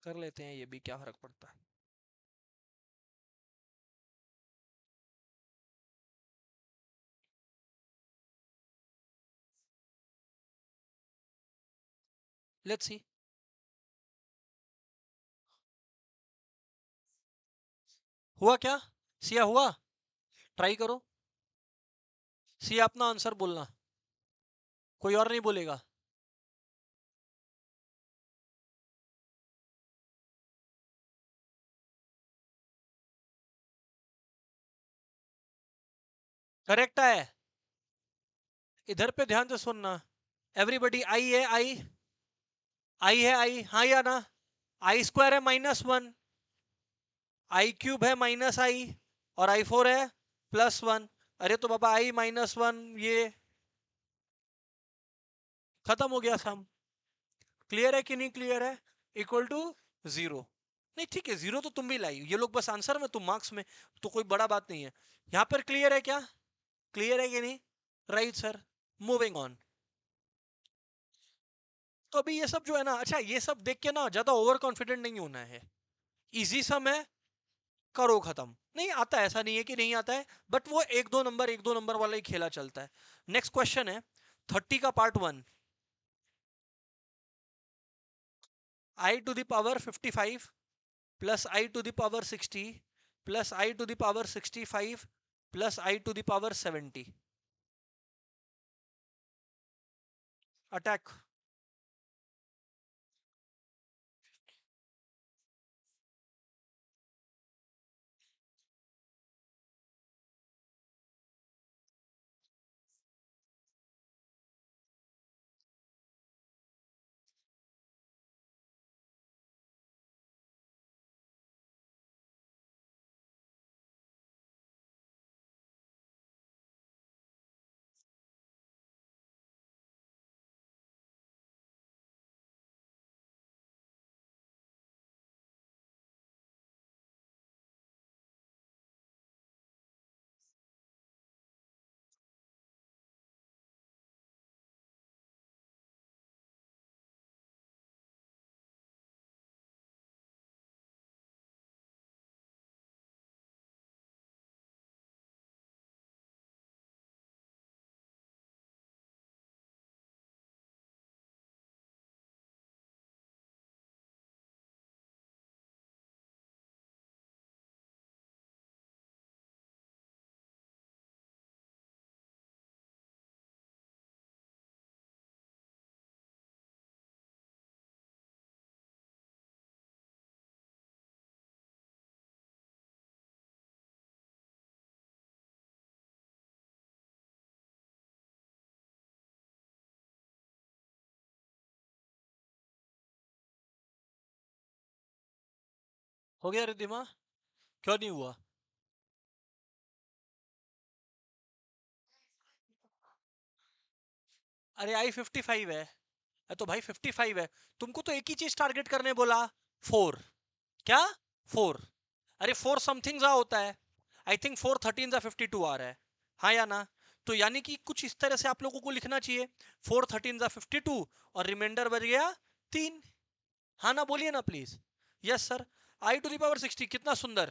कर लेते हैं ये भी, क्या फर्क पड़ता है। Let's see. हुआ क्या? सिया हुआ? ट्राई करो। सिया अपना आंसर बोलना, कोई और नहीं बोलेगा। करेक्ट है। इधर पे ध्यान से सुनना। एवरीबडी, आई है आई, आई है आई, हाँ या ना? आई स्क्वायर है -1, आई क्यूब है -i, और आई फोर है +1। अरे तो बाबा आई -1, ये खत्म हो गया सम। क्लियर है कि नहीं क्लियर है? Equal to 0। नहीं ठीक है, 0 तो तुम भी लाई, ये लोग बस आंसर में, तुम मार्क्स में, तो कोई बड़ा बात नहीं है। यहां पर क्लियर है क्या? क्लियर है कि नहीं? Right sir. Moving on. तो अभी ये सब जो है ना, अच्छा ये सब देख के ना ज्यादा ओवर कॉन्फिडेंट नहीं होना है। इजी सम है, करो खत्म। नहीं आता है, ऐसा नहीं है कि नहीं आता है, बट वो एक दो नंबर वाला ही खेला चलता है। नेक्स्ट क्वेश्चन है 30 का part 1। I to the power 55 plus i to the power 60 plus i to the power 65 plus i to the power 70। Attack. हो गया रिद्धिमा? क्यों नहीं हुआ? अरे आई 55 है। तो भाई 55 है, तुमको तो एक ही चीज टारगेट करने बोला। 4। क्या? 4। अरे 4 समथिंग जा होता है। आई थिंक 4 13 जा 52 आ रहा है। हाँ या ना? तो यानी कि कुछ इस तरह से आप लोगों को लिखना चाहिए। 4 13 जा 52, और रिमाइंडर बच गया 3। हाँ ना बोलिए ना please. Yes sir. I to the power 60 कितना सुंदर।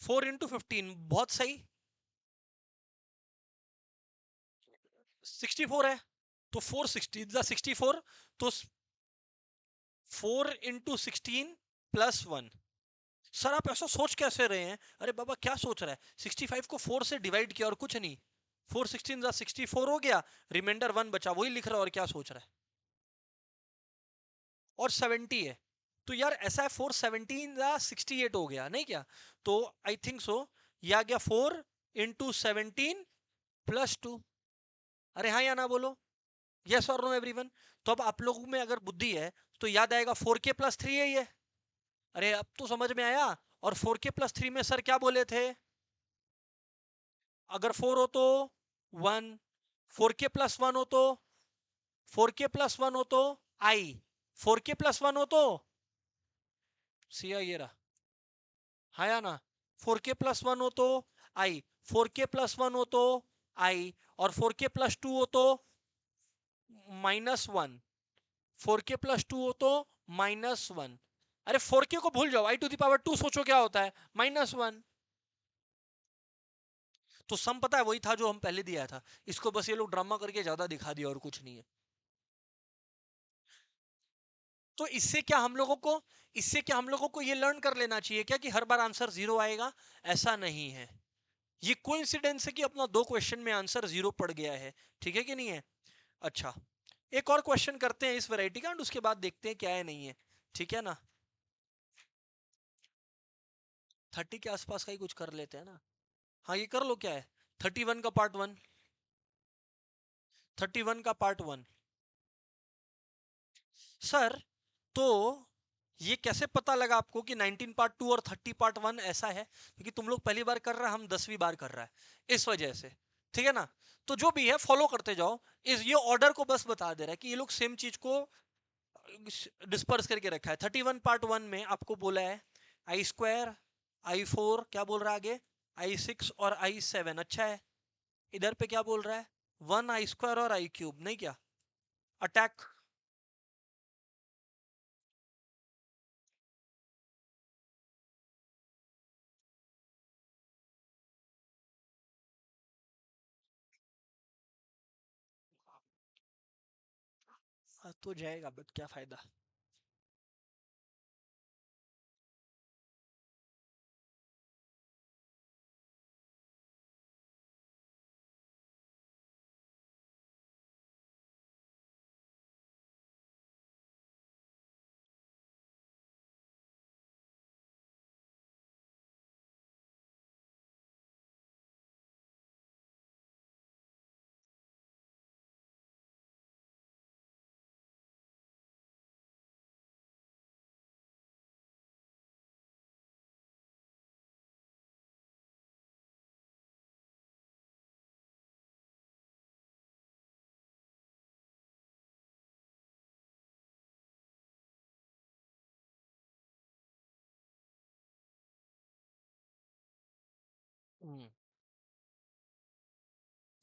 4 × 15 बहुत सही। 64 है, तो 4 16 जा 64, तो 4 × 16 +1। सर आप ऐसा सोच कैसे रहे हैं? अरे बाबा क्या सोच रहा है? 65 को 4 से डिवाइड किया और कुछ नहीं। 4 16 जा 64 हो गया, रिमाइंडर 1 बचा, वही लिख रहा है, और क्या सोच रहा है? और 70 है, तो यार ऐसा है 4 17 जा 68 हो गया नहीं क्या? तो आई थिंक सो ये आ गया 4 × 17 +2। अरे हाँ या ना बोलो। यस और नो एवरीवन। तो अब आप लोगों में अगर बुद्धि है तो याद आएगा 4k + 3 है ये। अरे अब तो समझ में आया। और 4k + 3 में सर क्या बोले थे? अगर 4 हो तो 1, 4k + 1 हो तो 4k + 1 हो तो आई, 4k + 1 हो तो सिया ये रहा। हाँ या ना? 4k + 1 हो तो आई, 4k + 1 हो तो आई, और 4k + 2 हो तो -1, 4k + 2 हो तो -1। अरे 4k को भूल जाओ, i⁻², सोचो क्या होता है, -1। तो सम पता है वही था जो हम पहले दिया था, इसको बस ये लोग ड्रामा करके ज्यादा दिखा दिया और कुछ नहीं है। तो इससे क्या हम लोगों को ये लर्न कर लेना चाहिए क्या कि हर बार आंसर 0 आएगा? ऐसा नहीं है। ये कोइंसिडेंस है कि अपना 2 क्वेश्चन में आंसर 0 पड़ गया है। ठीक है कि नहीं है? अच्छा, एक और क्वेश्चन करते हैं इस वैरायटी का, एंड उसके बाद देखते हैं क्या है नहीं है। ठीक है ना? 30 के आसपास का ही कुछ कर लेते हैं ना। हाँ, ये कर लो, क्या है 31 का पार्ट 1। 31 का पार्ट 1। सर, तो ये कैसे पता लगा आपको कि 19 पार्ट 2 और 30 पार्ट 1 ऐसा है? क्योंकि तुम लोग पहली बार कर रहा है, हम 10वीं बार कर रहा है, इस वजह से। ठीक है ना? तो जो भी है फॉलो करते जाओ। इस ये ऑर्डर को बस बता दे रहा है कि ये लोग सेम चीज को डिस्पर्स करके रखा है। 31 पार्ट 1 में आपको बोला है i², i4, क्या बोल रहा है आगे, i6 और i7। अच्छा है। इधर पे क्या बोल रहा है, 1 i² और i³, नहीं क्या? अटैक। तो जाएगा, बट क्या फायदा।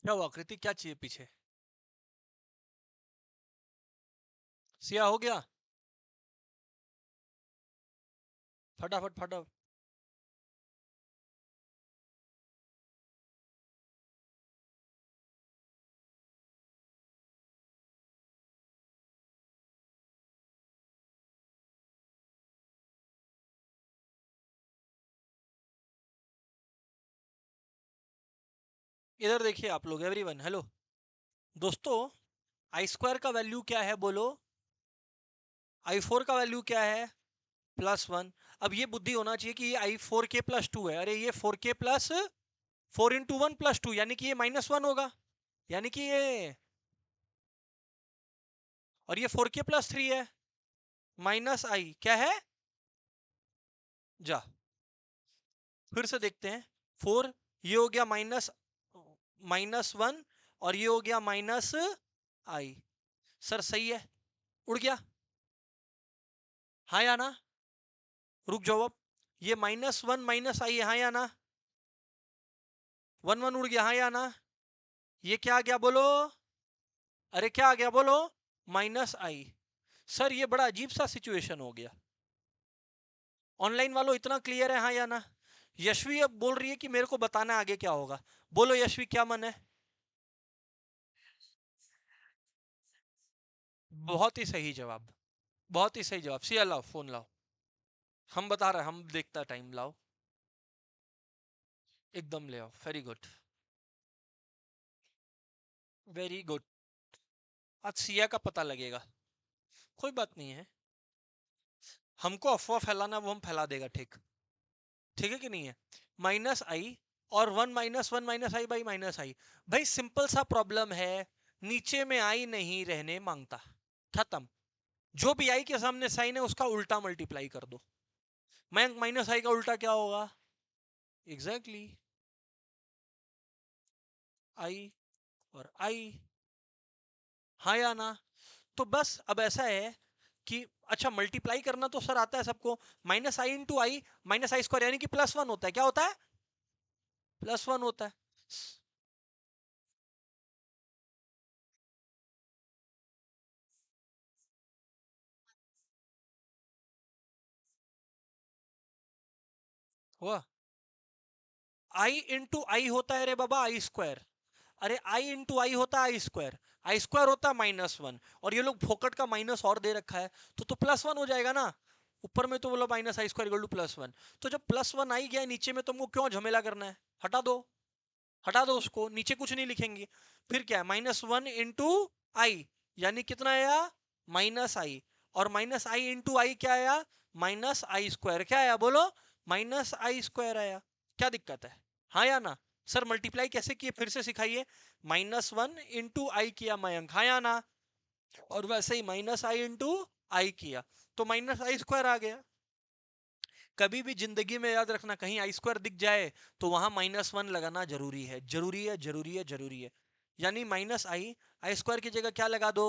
क्या हुआ कृति, क्या चाहिए पीछे? सिया हो गया? फटाफट फटाफट। इधर देखिए आप लोग, एवरीवन, हेलो दोस्तों। i² का वैल्यू क्या है बोलो? i4 का वैल्यू क्या है? +1। अब ये बुद्धि होना चाहिए कि ये i4k+2 है। अरे ये 4k प्लस 4 × 1 + 2, यानी कि ये -1 होगा, यानी कि ये, और ये 4k+3 है, -i क्या है? जा, फिर से देखते हैं। 4, ये हो गया -1, और ये हो गया -i। सर सही है, उड़ गया, हाँ या ना? रुक जाओ अब, ये -1 - i, हाँ या ना? 1 1 उड़ गया, हाँ या ना? ये क्या आ गया बोलो? अरे क्या आ गया बोलो? -i। सर ये बड़ा अजीब सा सिचुएशन हो गया। ऑनलाइन वालों इतना क्लियर है, हाँ या ना? यशवी अब बोल रही है कि मेरे को बताना है आगे क्या होगा। बोलो यशवी, क्या मन है? बहुत ही सही जवाब, बहुत ही सही जवाब। सिया लाओ, फोन लाओ, हम बता रहे हैं, हम देखता टाइम लाओ, एकदम ले आओ। Very good, very good. आज सिया का पता लगेगा, कोई बात नहीं है। हमको अफवाह फैलाना वो हम फैला देगा, ठीक, ठीक है कि नहीं है? -i और 1 - 1 - i/-, भाई सिंपल सा प्रॉब्लम है। नीचे में आई नहीं रहने मांगता, खत्म। जो भी आई के सामने साइन है उसका उल्टा मल्टीप्लाई कर दो। मैं -i का उल्टा क्या होगा? एग्जैक्टली exactly, i और i, हाँ या ना? तो बस अब ऐसा है कि अच्छा, मल्टीप्लाई करना तो सर आता है सबको। -i × i, -i², यानी कि +1 होता है। क्या होता है? +1 होता है। हुआ। आई इंटू आई होता है रे बाबा आई स्क्वायर। अरे आई इंटू आई होता है आई स्क्वायर होता है -1, और ये लोग फोकट का माइनस और दे रखा है, तो +1 हो जाएगा ना। ऊपर में तो बोलो minus i square equal to +1, तो जब +1 आई गया नीचे में, तुमको क्यों झमेला करना है? हटा दो, हटा दो उसको, नीचे कुछ नहीं लिखेंगे। फिर क्या है, -1 इंटू आई, यानी कितना आया, -i, और -i इंटू आई क्या आया, -i², क्या आया बोलो, -i² आया। क्या दिक्कत है, हाँ या ना? सर मल्टीप्लाई कैसे किए फिर से सिखाइए। -1 इंटू आई किया मयंक, हाँ या ना? और वैसे ही -i इंटू आई किया, तो -i² आ गया। कभी भी जिंदगी में याद रखना, कहीं आई स्क्वायर दिख जाए तो वहां -1 लगाना जरूरी है, जरूरी है, जरूरी है, जरूरी है। यानी आई स्क्वायर की जगह क्या लगा दो,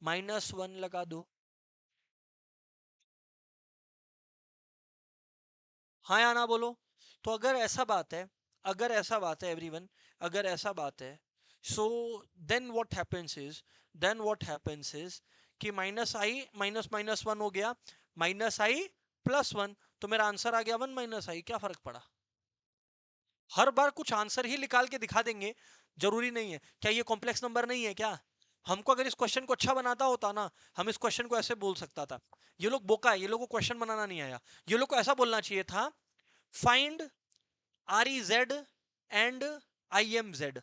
-1 लगा दो। हाँ या ना बोलो। तो अगर ऐसा बात है, अगर ऐसा बात है एवरीवन, अगर ऐसा बात है, so then what happens is, then what happens is कि -i माइनस माइनस वन हो गया, -i +1, तो मेरा आंसर आ गया 1 - i। क्या फर्क पड़ा? हर बार कुछ आंसर ही निकाल के दिखा देंगे, जरूरी नहीं है। क्या ये कॉम्प्लेक्स नंबर नहीं है क्या? हमको अगर इस क्वेश्चन को अच्छा बनाता होता ना, हम इस क्वेश्चन को ऐसे बोल सकता था। ये लोग बोका है, ये लोगों को क्वेश्चन बनाना नहीं आया। ये लोग को ऐसा बोलना चाहिए था, फाइंड REZ एंड IMZ,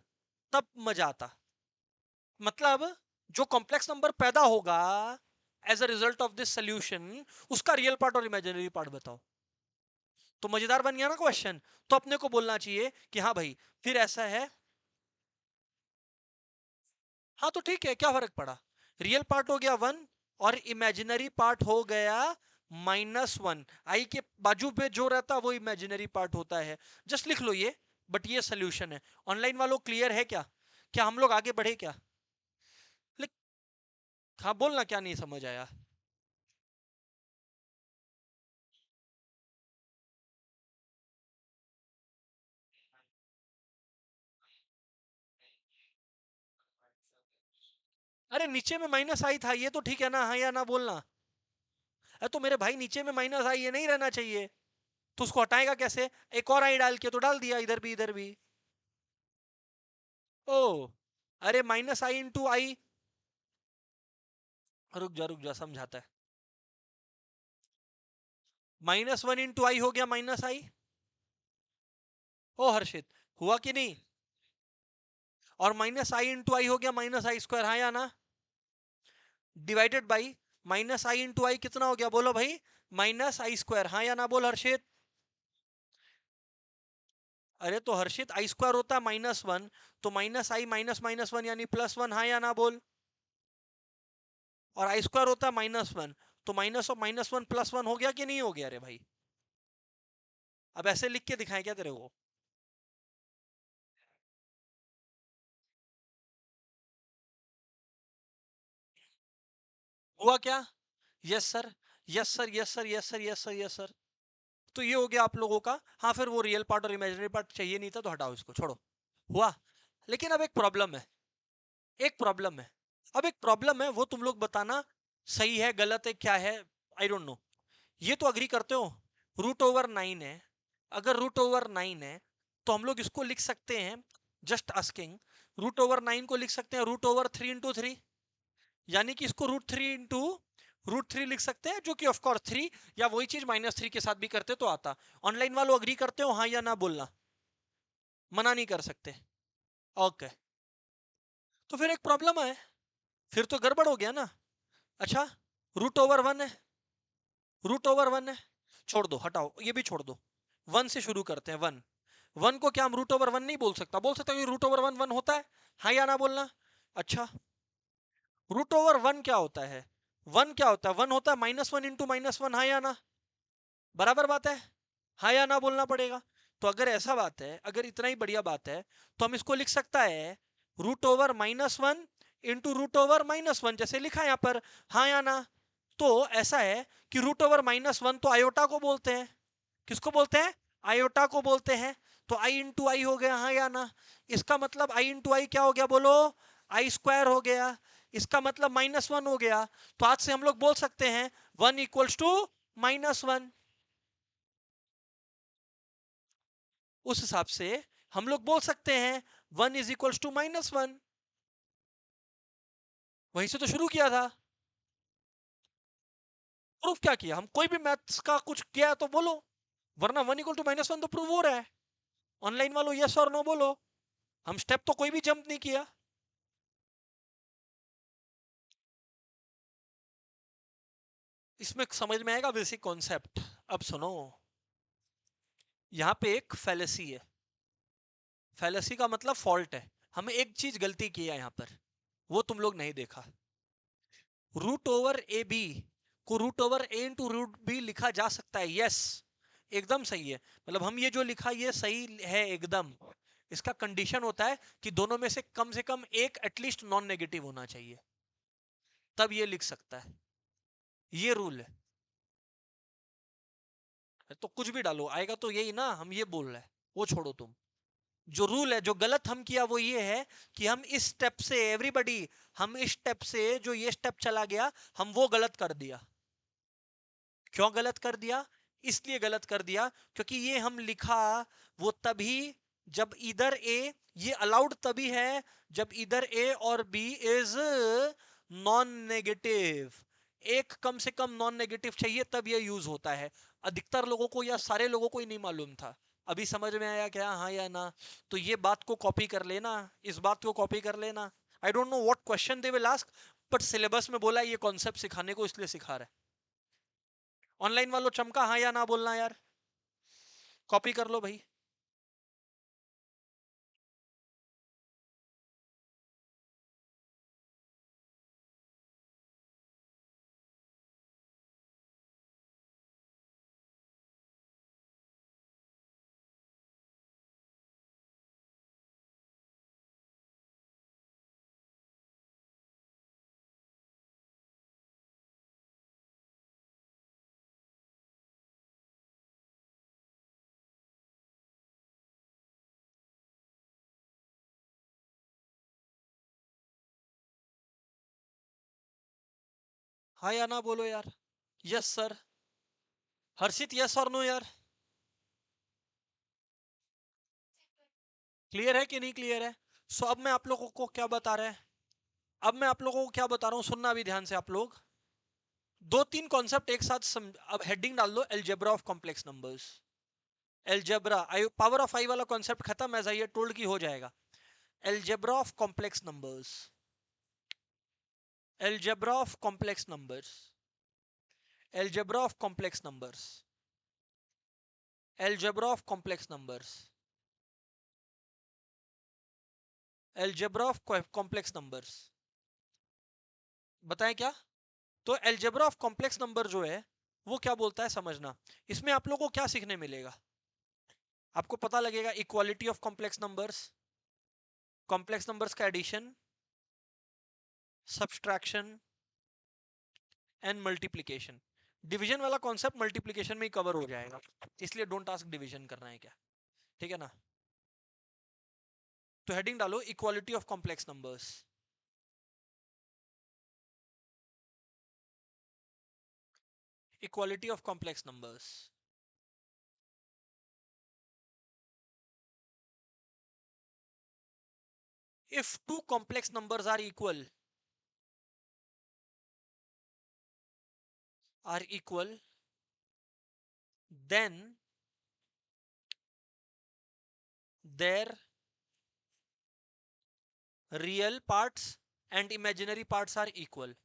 तब मजा आता। मतलब जो कॉम्प्लेक्स नंबर पैदा होगा as a result of this solution, उसका रियल पार्ट और इमेजिनरी पार्ट बताओ। तो मजेदार बन गया ना क्वेश्चन। तो अपने को बोलना चाहिए कि हाँ भाई, फिर ऐसा है। हाँ तो ठीक है, क्या फर्क पड़ा? रियल पार्ट हो गया 1 और इमेजिनरी पार्ट हो गया -1। आई के बाजू पे जो रहता वो इमेजिनरी पार्ट होता है। जस्ट लिख लो ये, बट ये सोल्यूशन है। ऑनलाइन वालों क्लियर है क्या? क्या हम लोग आगे बढ़े क्या? लिख। हाँ बोलना, क्या नहीं समझ आया? अरे नीचे में -i था, ये तो ठीक है ना, हाँ या ना बोलना। अरे तो मेरे भाई नीचे में -i ये नहीं रहना चाहिए, तो उसको हटाएगा कैसे? एक और आई डाल के तो डाल दिया, इधर भी इधर भी। ओ, अरे -i इंटू आई, रुक जा समझाता है। -1 इंटू आई हो गया -i। ओ हर्षित, हुआ कि नहीं? और -i इंटू आई हो गया -i², हाँ या ना? डिवाइडेड बाई -i इंटू आई कितना हो गया बोलो भाई, -i², हाँ या ना बोल हर्षित। अरे तो हर्षित i² होता है -1, तो -i माइनस -1 यानी +1, हाँ या ना बोल। और i² होता है -1, तो -1 +1 हो गया कि नहीं हो गया रे भाई? अब ऐसे लिख के दिखाएं क्या तेरे को? हुआ क्या? Yes sir, yes sir, yes sir, yes sir, yes sir, yes sir. तो ये हो गया आप लोगों का। हाँ फिर वो रियल पार्ट और इमेजिनरी पार्ट चाहिए नहीं था, तो हटाओ इसको, छोड़ो। हुआ। लेकिन अब एक प्रॉब्लम है, एक प्रॉब्लम है। अब एक प्रॉब्लम है, वो तुम लोग बताना सही है गलत है क्या है, आई डोंट नो। ये तो अग्री करते हो, √9 है। अगर √9 है तो हम लोग इसको लिख सकते हैं, जस्ट आस्किंग, √9 को लिख सकते हैं √3 × 3, यानी कि इसको √3 लिख सकते हैं, जो कि ऑफ कोर्स 3, या वही चीज -3 के साथ भी करते तो आता। ऑनलाइन वालों अग्री करते हो, हाँ या ना बोलना, मना नहीं कर सकते। ओके, तो फिर एक प्रॉब्लम है, फिर तो गड़बड़ हो गया ना। अच्छा, √1 है, √1 है, छोड़ दो, हटाओ ये भी छोड़ दो। 1 से शुरू करते हैं, 1। 1 को क्या हम √1 नहीं बोल सकता? बोल सकता कि √1 1 होता है, हाँ या ना बोलना। अच्छा, √1 क्या होता है? 1 क्या होता है? 1 होता है -1 इंटू -1, हाँ या ना? बराबर बात है, हाँ या ना बोलना पड़ेगा। तो अगर ऐसा बात है, अगर इतना ही बढ़िया बात है, तो हम इसको लिख सकता है √-1 इंटू √-1, जैसे लिखा है यहाँ पर, हाँ या ना? तो ऐसा है कि √-1 तो आयोटा को बोलते हैं। किसको बोलते हैं? आयोटा को बोलते हैं। तो आई इंटू आई हो गया, हाँ या ना? इसका मतलब आई इंटू आई क्या हो गया बोलो, I² हो गया। इसका मतलब -1 हो गया। तो आज से हम लोग बोल सकते हैं 1 = -1। उस हिसाब से हम लोग बोल सकते हैं 1 इज इक्वल टू -1। वहीं से तो शुरू किया था। प्रूफ क्या किया? हम कोई भी मैथ्स का कुछ किया है तो बोलो, वरना 1 इक्वल टू -1 तो प्रूव हो रहा है। ऑनलाइन वालों यस और नो बोलो, हम स्टेप तो कोई भी जंप नहीं किया। इसमें समझ में आएगा बेसिक कॉन्सेप्ट। अब सुनो, यहाँ पे एक फैलेसी है। फैलेसी का मतलब फॉल्ट है। हमें एक चीज गलती की है यहाँ पर, वो तुम लोग नहीं देखा। रूट ओवर ए बी को रूट ओवर ए इंटू रूट बी लिखा जा सकता है, यस, एकदम सही है। मतलब हम ये जो लिखा ये सही है एकदम। इसका कंडीशन होता है कि दोनों में से कम एक एटलीस्ट नॉन नेगेटिव होना चाहिए, तब ये लिख सकता है। ये रूल है। तो कुछ भी डालो आएगा तो यही ना, हम ये बोल रहे हैं, वो छोड़ो तुम। जो रूल है, जो गलत हम किया वो ये है कि हम इस स्टेप से, एवरीबॉडी, हम इस स्टेप से जो ये स्टेप चला गया, हम वो गलत कर दिया। क्यों गलत कर दिया? इसलिए गलत कर दिया क्योंकि ये हम लिखा वो तभी जब इधर ए, ये अलाउड तभी है जब इधर ए और बी इज नॉन नेगेटिव। एक कम से कम नॉन नेगेटिव चाहिए तब ये यूज होता है। अधिकतर लोगों को या सारे लोगों को ही नहीं मालूम था। अभी समझ में आया क्या, हाँ या ना? तो ये बात को कॉपी कर लेना, इस बात को कॉपी कर लेना। I don't know what question they will ask, but syllabus में बोला ये कॉन्सेप्ट सिखाने को, इसलिए सिखा रहा है। ऑनलाइन वालों चमका, हाँ या ना बोलना यार। कॉपी कर लो भाई। हाँ या ना बोलो यार। Yes sir. हर्षित यस और नो यार। क्लियर है कि नहीं क्लियर है? सो अब मैं आप लोगों को क्या बता रहा है, अब मैं आप लोगों को क्या बता रहा हूँ, सुनना भी ध्यान से आप लोग। दो तीन कॉन्सेप्ट एक साथ अब हेडिंग डाल दो, algebra of complex numbers. Algebra i, power of i वाला कॉन्सेप्ट खत्म, एज आई टोल्ड की हो जाएगा। Algebra of complex numbers, algebra of complex numbers, algebra of complex numbers, algebra of complex numbers, algebra of complex numbers. बताएं क्या? तो algebra of complex number जो है वो क्या बोलता है समझना। इसमें आप लोगों को क्या सीखने मिलेगा? आपको पता लगेगा equality of complex numbers, complex numbers का addition, subtraction and multiplication. Division वाला कॉन्सेप्ट मल्टीप्लिकेशन में ही कवर हो जाएगा, इसलिए डोंट आस्क डिवीजन करना है क्या। ठीक है ना? तो हेडिंग डालो equality of complex numbers. Equality of complex numbers. If two complex numbers are equal, then their real parts and imaginary parts are equal.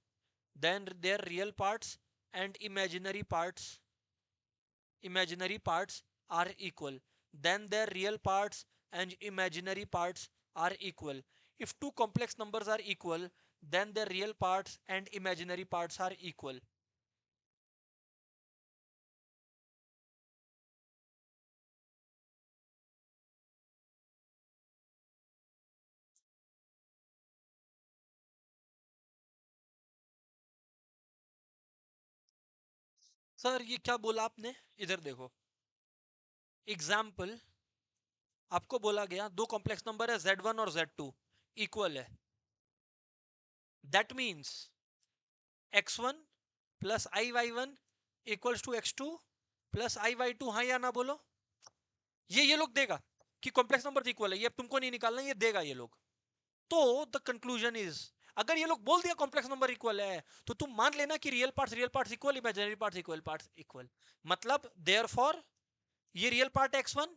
Then their real parts and imaginary parts are equal. Then their real parts and imaginary parts are equal. If two complex numbers are equal, then their real parts and imaginary parts are equal. Sir ये क्या बोला आपने? इधर देखो, example आपको बोला गया दो कॉम्प्लेक्स नंबर है Z1 और Z2 इक्वल है। That means x1 plus i y1 equals to x2 plus i y2। हाँ या ना बोलो। ये लोग देगा, कि कॉम्प्लेक्स नंबर इक्वल है, ये तुमको नहीं निकालना, ये देगा ये लोग। तो द कंक्लूजन इज, अगर ये लोग बोल दिया कॉम्प्लेक्स नंबर इक्वल है, तो तुम मान लेना कि real parts equal, imaginary parts equal. मतलब देयरफॉर ये real part x1,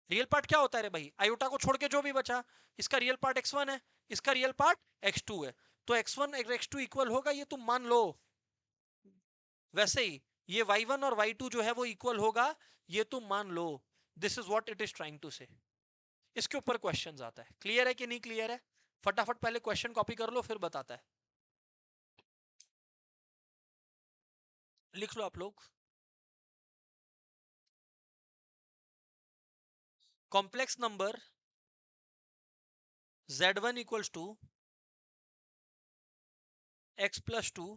real part क्या होता है रे भाई, आयोटा को छोड़ के जो भी बचा, इसका रियल पार्ट x1 है, इसका रियल पार्ट x2 है, तो x1 और x2 इक्वल होगा, ये तुम मान लो। वैसे ही ये y1 और y2 जो है वो इक्वल होगा, ये तुम मान लो। This is what it is trying to say. इसके ऊपर क्वेश्चन आता है, क्लियर है कि नहीं क्लियर है? फटाफट पहले क्वेश्चन कॉपी कर लो, फिर बताता है। लिख लो आप लोग। Complex number z1 equals to x plus two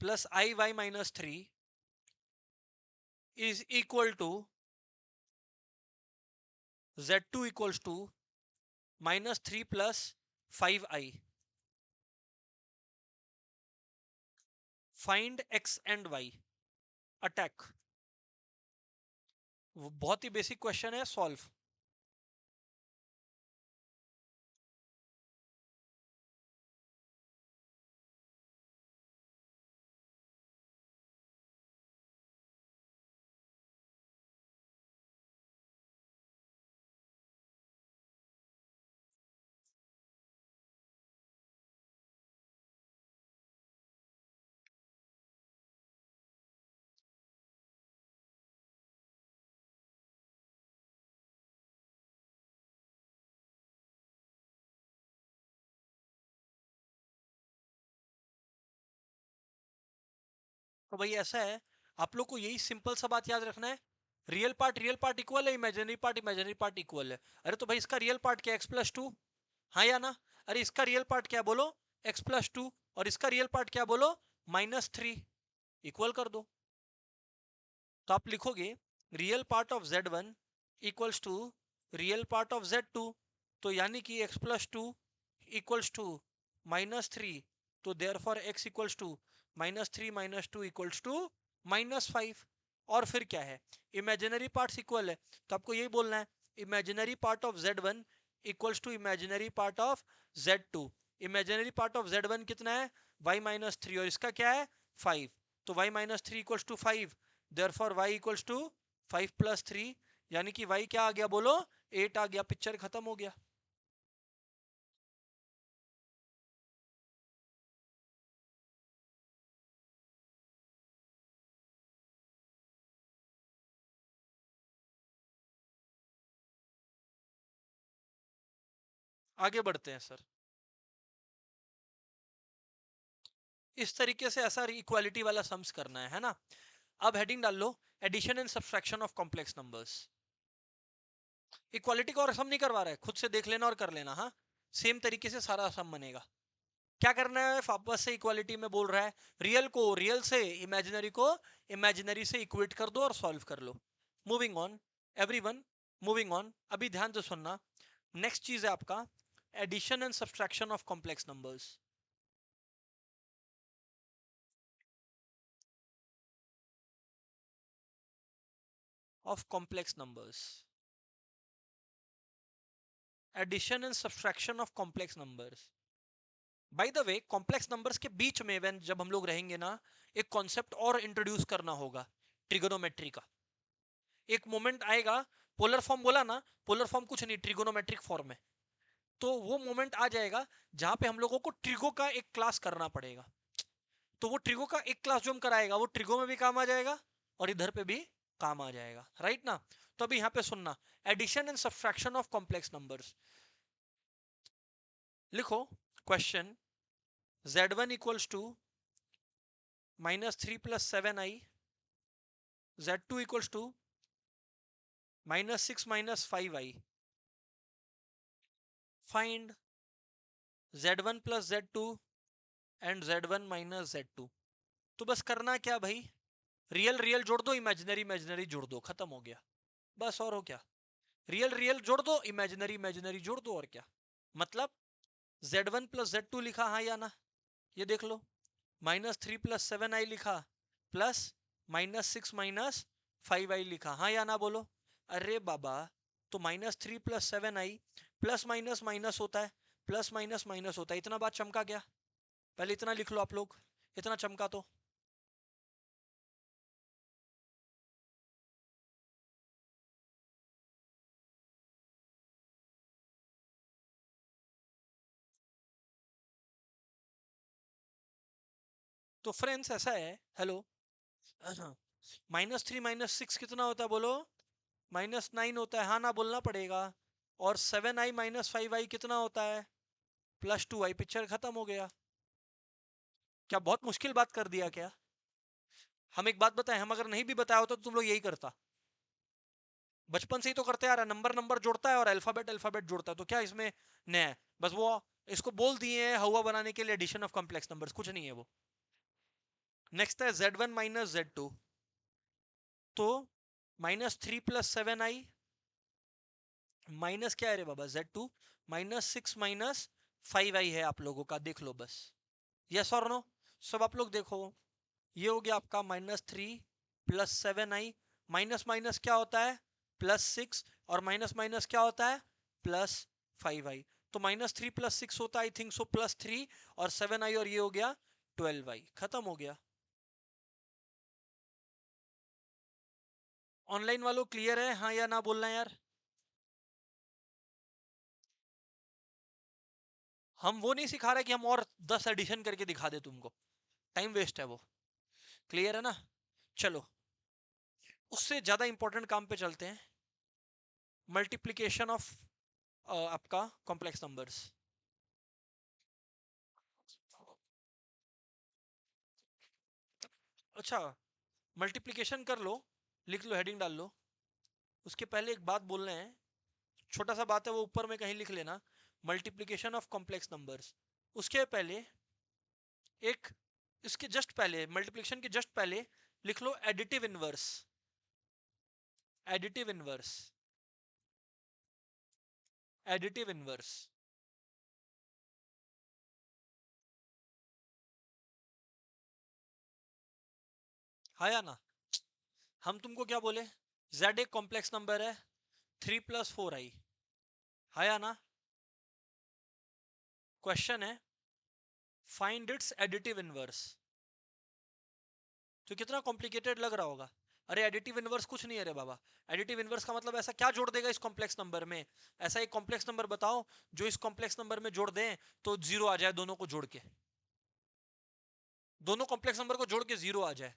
plus i y minus three is equal to z2 equals to minus three plus 5i। Find x and y। Attack. बहुत ही बेसिक क्वेश्चन है, सॉल्व। तो भाई ऐसा है, आप लोग को यही सिंपल सा बात याद रखना है, रियल पार्ट इक्वल है, इमेजिनरी पार्ट इक्वल है। अरे तो भाई इसका रियल पार्ट क्या, एक्स प्लस टू, हाँ या ना? अरे इसका रियल पार्ट क्या बोलो, एक्स प्लस टू, और इसका रियल पार्ट क्या बोलो, -3। इक्वल कर दो। तो आप लिखोगे real part of z1 equals to real part of z2, तो यानी कि x plus two equals to -3, तो therefore x equals to -3 -2 equals to -5। और फिर क्या है, इमेजिनरी पार्ट्स इक्वल है, तो आपको यही बोलना है imaginary part of z1 equals to imaginary part of z2। Imaginary part of z1 कितना है, y-3, और इसका क्या है 5, तो y-3 equals to 5, therefore y equals to 5 plus 3, यानी कि y क्या आ गया बोलो, 8 आ गया। पिक्चर खत्म हो गया। आगे बढ़ते हैं सर। इस तरीके से ऐसा इक्वालिटी वाला सम्स करना है ना। अब हेडिंग डाल लो, addition and subtraction of complex numbers. Equality को और सम नहीं करवा रहा है, खुद से देख लेना और कर लेना। हाँ, सेम तरीके से सारा सम बनेगा। क्या करना है, वापस से इक्वालिटी में बोल रहा है, रियल को रियल से, इमेजिनरी को इमेजिनरी से इक्वेट कर दो और सॉल्व कर लो। Moving on everyone, moving on. अभी ध्यान से सुनना, नेक्स्ट चीज है आपका addition and subtraction of complex numbers. Of complex numbers, addition and subtraction of complex numbers. By the way, complex numbers के बीच में व्हेन जब हम लोग रहेंगे ना, एक कॉन्सेप्ट और इंट्रोड्यूस करना होगा, ट्रिगोनोमेट्री का। एक मोमेंट आएगा, पोलर फॉर्म बोला ना, पोलर फॉर्म कुछ नहीं, ट्रिगोनोमेट्रिक फॉर्म है। तो वो मोमेंट आ जाएगा जहां पे हम लोगों को ट्रिगो का एक क्लास करना पड़ेगा। तो वो ट्रिगो का एक क्लास जो हम कराएगा, वो ट्रिगो में भी काम आ जाएगा और इधर पे भी काम आ जाएगा, राइट ना? तो अभी यहाँ पे सुनना, addition and subtraction of complex numbers. लिखो question, z1 equals to -3 + 7i, z2 equals to -6 - 5i। Find z1 + z2 and z1 - z2। तो बस करना क्या भाई, रियल रियल जोड़ दो, इमेजिनरी इमेजिनरी जोड़ दो, खत्म हो गया। बस और हो क्या, रियल रियल जोड़ दो, इमेजिनरी इमेजिनरी जोड़ दो, और क्या। मतलब z1 + z2 लिखा, हाँ या ना? ये देख लो, -3 + 7i लिखा, प्लस -6 - 5i लिखा, हाँ या ना बोलो? अरे बाबा, तो -3 + 7i, प्लस माइनस माइनस होता है, प्लस माइनस माइनस होता है, इतना बात चमका क्या? पहले इतना लिख लो आप लोग, इतना चमका तो फ्रेंड्स ऐसा है, हेलो, -3 - 6 कितना होता है बोलो? -9 होता है, हाँ ना बोलना पड़ेगा। और 7i - 5i कितना होता है? +2i। पिक्चर खत्म हो गया। क्या बहुत मुश्किल बात कर दिया क्या? हम एक बात बताएं, हम अगर नहीं भी बताया होता तो तुम लोग यही करता। बचपन से ही तो करते आ रहा है, नंबर नंबर जोड़ता है और अल्फाबेट अल्फाबेट जोड़ता है, तो क्या इसमें नया है? बस वो इसको बोल दिए हैं हवा बनाने के लिए एडिशन ऑफ कॉम्प्लेक्स नंबर्स, कुछ नहीं है वो। नेक्स्ट है Z1 - Z2। तो -3 + 7i माइनस क्या है रे बाबा? Z2 -6 - 5i है आप लोगों का, देख लो बस। यस और नो? सब आप लोग देखो, ये हो गया आपका -3 + 7i। माइनस माइनस क्या होता है? +6। और माइनस माइनस क्या होता है? +5i। तो -3 + 6 होता है, आई थिंक सो +3, और 7i, और ये हो गया 12i। खत्म हो गया। ऑनलाइन वालों क्लियर है, हाँ या ना बोलना यार? हम वो नहीं सिखा रहे कि हम और 10 एडिशन करके दिखा दे तुमको, टाइम वेस्ट है वो। क्लियर है ना? चलो, उससे ज्यादा इंपॉर्टेंट काम पे चलते हैं, मल्टीप्लीकेशन ऑफ आपका कॉम्प्लेक्स नंबर्स। अच्छा, मल्टीप्लीकेशन कर लो, लिख लो, हेडिंग डाल लो। उसके पहले एक बात बोलना है, छोटा सा बात है, वो ऊपर में कहीं लिख लेना, मल्टीप्लीकेशन ऑफ कॉम्प्लेक्स नंबर्स। उसके पहले एक, इसके जस्ट पहले, मल्टीप्लीकेशन के जस्ट पहले लिख लो additive inverse. Additive inverse, additive inverse. हाँ या ना? हम तुमको क्या बोले? Z एक कॉम्प्लेक्स नंबर है, 3 + 4i। हाँ या ना? क्वेश्चन है, फाइंड इट्स एडिटिव इनवर्स। तो कितना कॉम्प्लिकेटेड लग रहा होगा? अरे एडिटिव इनवर्स कुछ नहीं है रे बाबा। एडिटिव इनवर्स का मतलब ऐसा क्या जोड़ देगा इस कॉम्प्लेक्स नंबर में? ऐसा एक कॉम्प्लेक्स नंबर बताओ जो इस कॉम्प्लेक्स नंबर में जोड़ दें तो जीरो आ जाए, दोनों को जोड़ के, दोनों कॉम्प्लेक्स नंबर को जोड़ के जीरो आ जाए।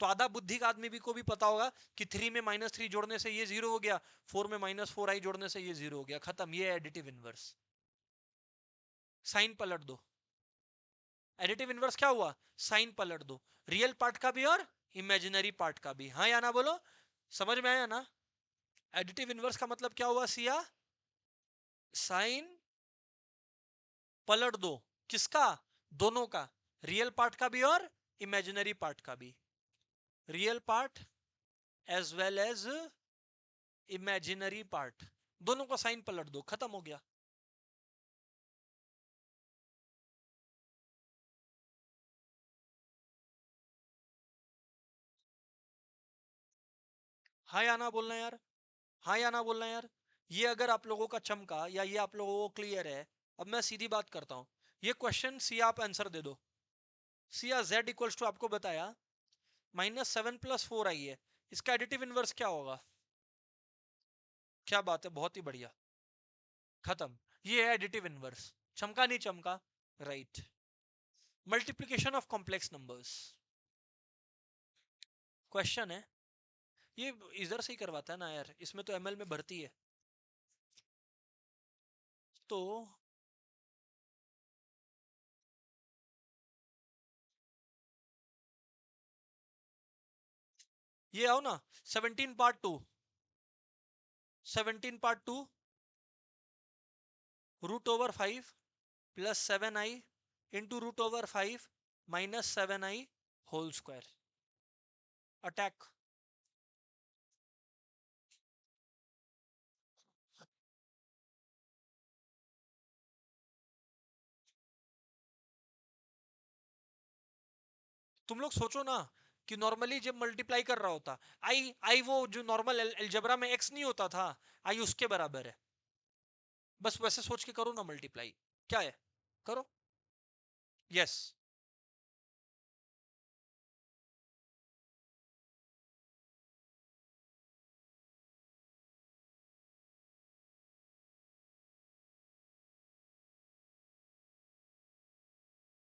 तो आधा बुद्धि का आदमी भी को भी पता होगा कि 3 में -3 जोड़ने से ये जीरो हो गया, 4 में -4i जोड़ने से ये जीरो हो गया, खत्म, ये एडिटिव इनवर्स। साइन पलट दो। एडिटिव इनवर्स क्या हुआ? साइन पलट दो, रियल पार्ट का भी और इमेजिनरी पार्ट का भी। हाँ या ना बोलो? समझ में आया ना? एडिटिव इनवर्स का मतलब क्या हुआ सिया? साइन पलट दो, किसका? दोनों का, रियल पार्ट का भी और इमेजिनरी पार्ट का भी। Real part as well as imaginary part, दोनों का साइन पलट दो, खत्म हो गया। हाँ या ना बोलना यार? हाँ या ना बोलना यार? ये अगर आप लोगों का चमका या ये आप लोगों को क्लियर है, अब मैं सीधी बात करता हूं, ये क्वेश्चन सी आप आंसर दे दो। सी या जेड इक्वल्स टू, आपको बताया -7 + 4i है, इसका एडिटिव इनवर्स क्या होगा? क्या बात है, बहुत ही बढ़िया, खत्म। ये है एडिटिव इनवर्स। चमका नहीं चमका? Right. Multiplication of complex numbers. Question है, ये इधर से ही करवाता है ना यार, इसमें तो एमएल में भर्ती है। तो ये आओ ना, 17 × 2, 17 × 2 √/5 + 7i into √/5 -7i whole square. Attack. तुम लोग सोचो ना, कि नॉर्मली जब मल्टीप्लाई कर रहा होता, आई आई वो जो नॉर्मल अलजेब्रा में एक्स नहीं होता था, आई उसके बराबर है। बस वैसे सोच के करो ना मल्टीप्लाई, क्या है, करो। यस,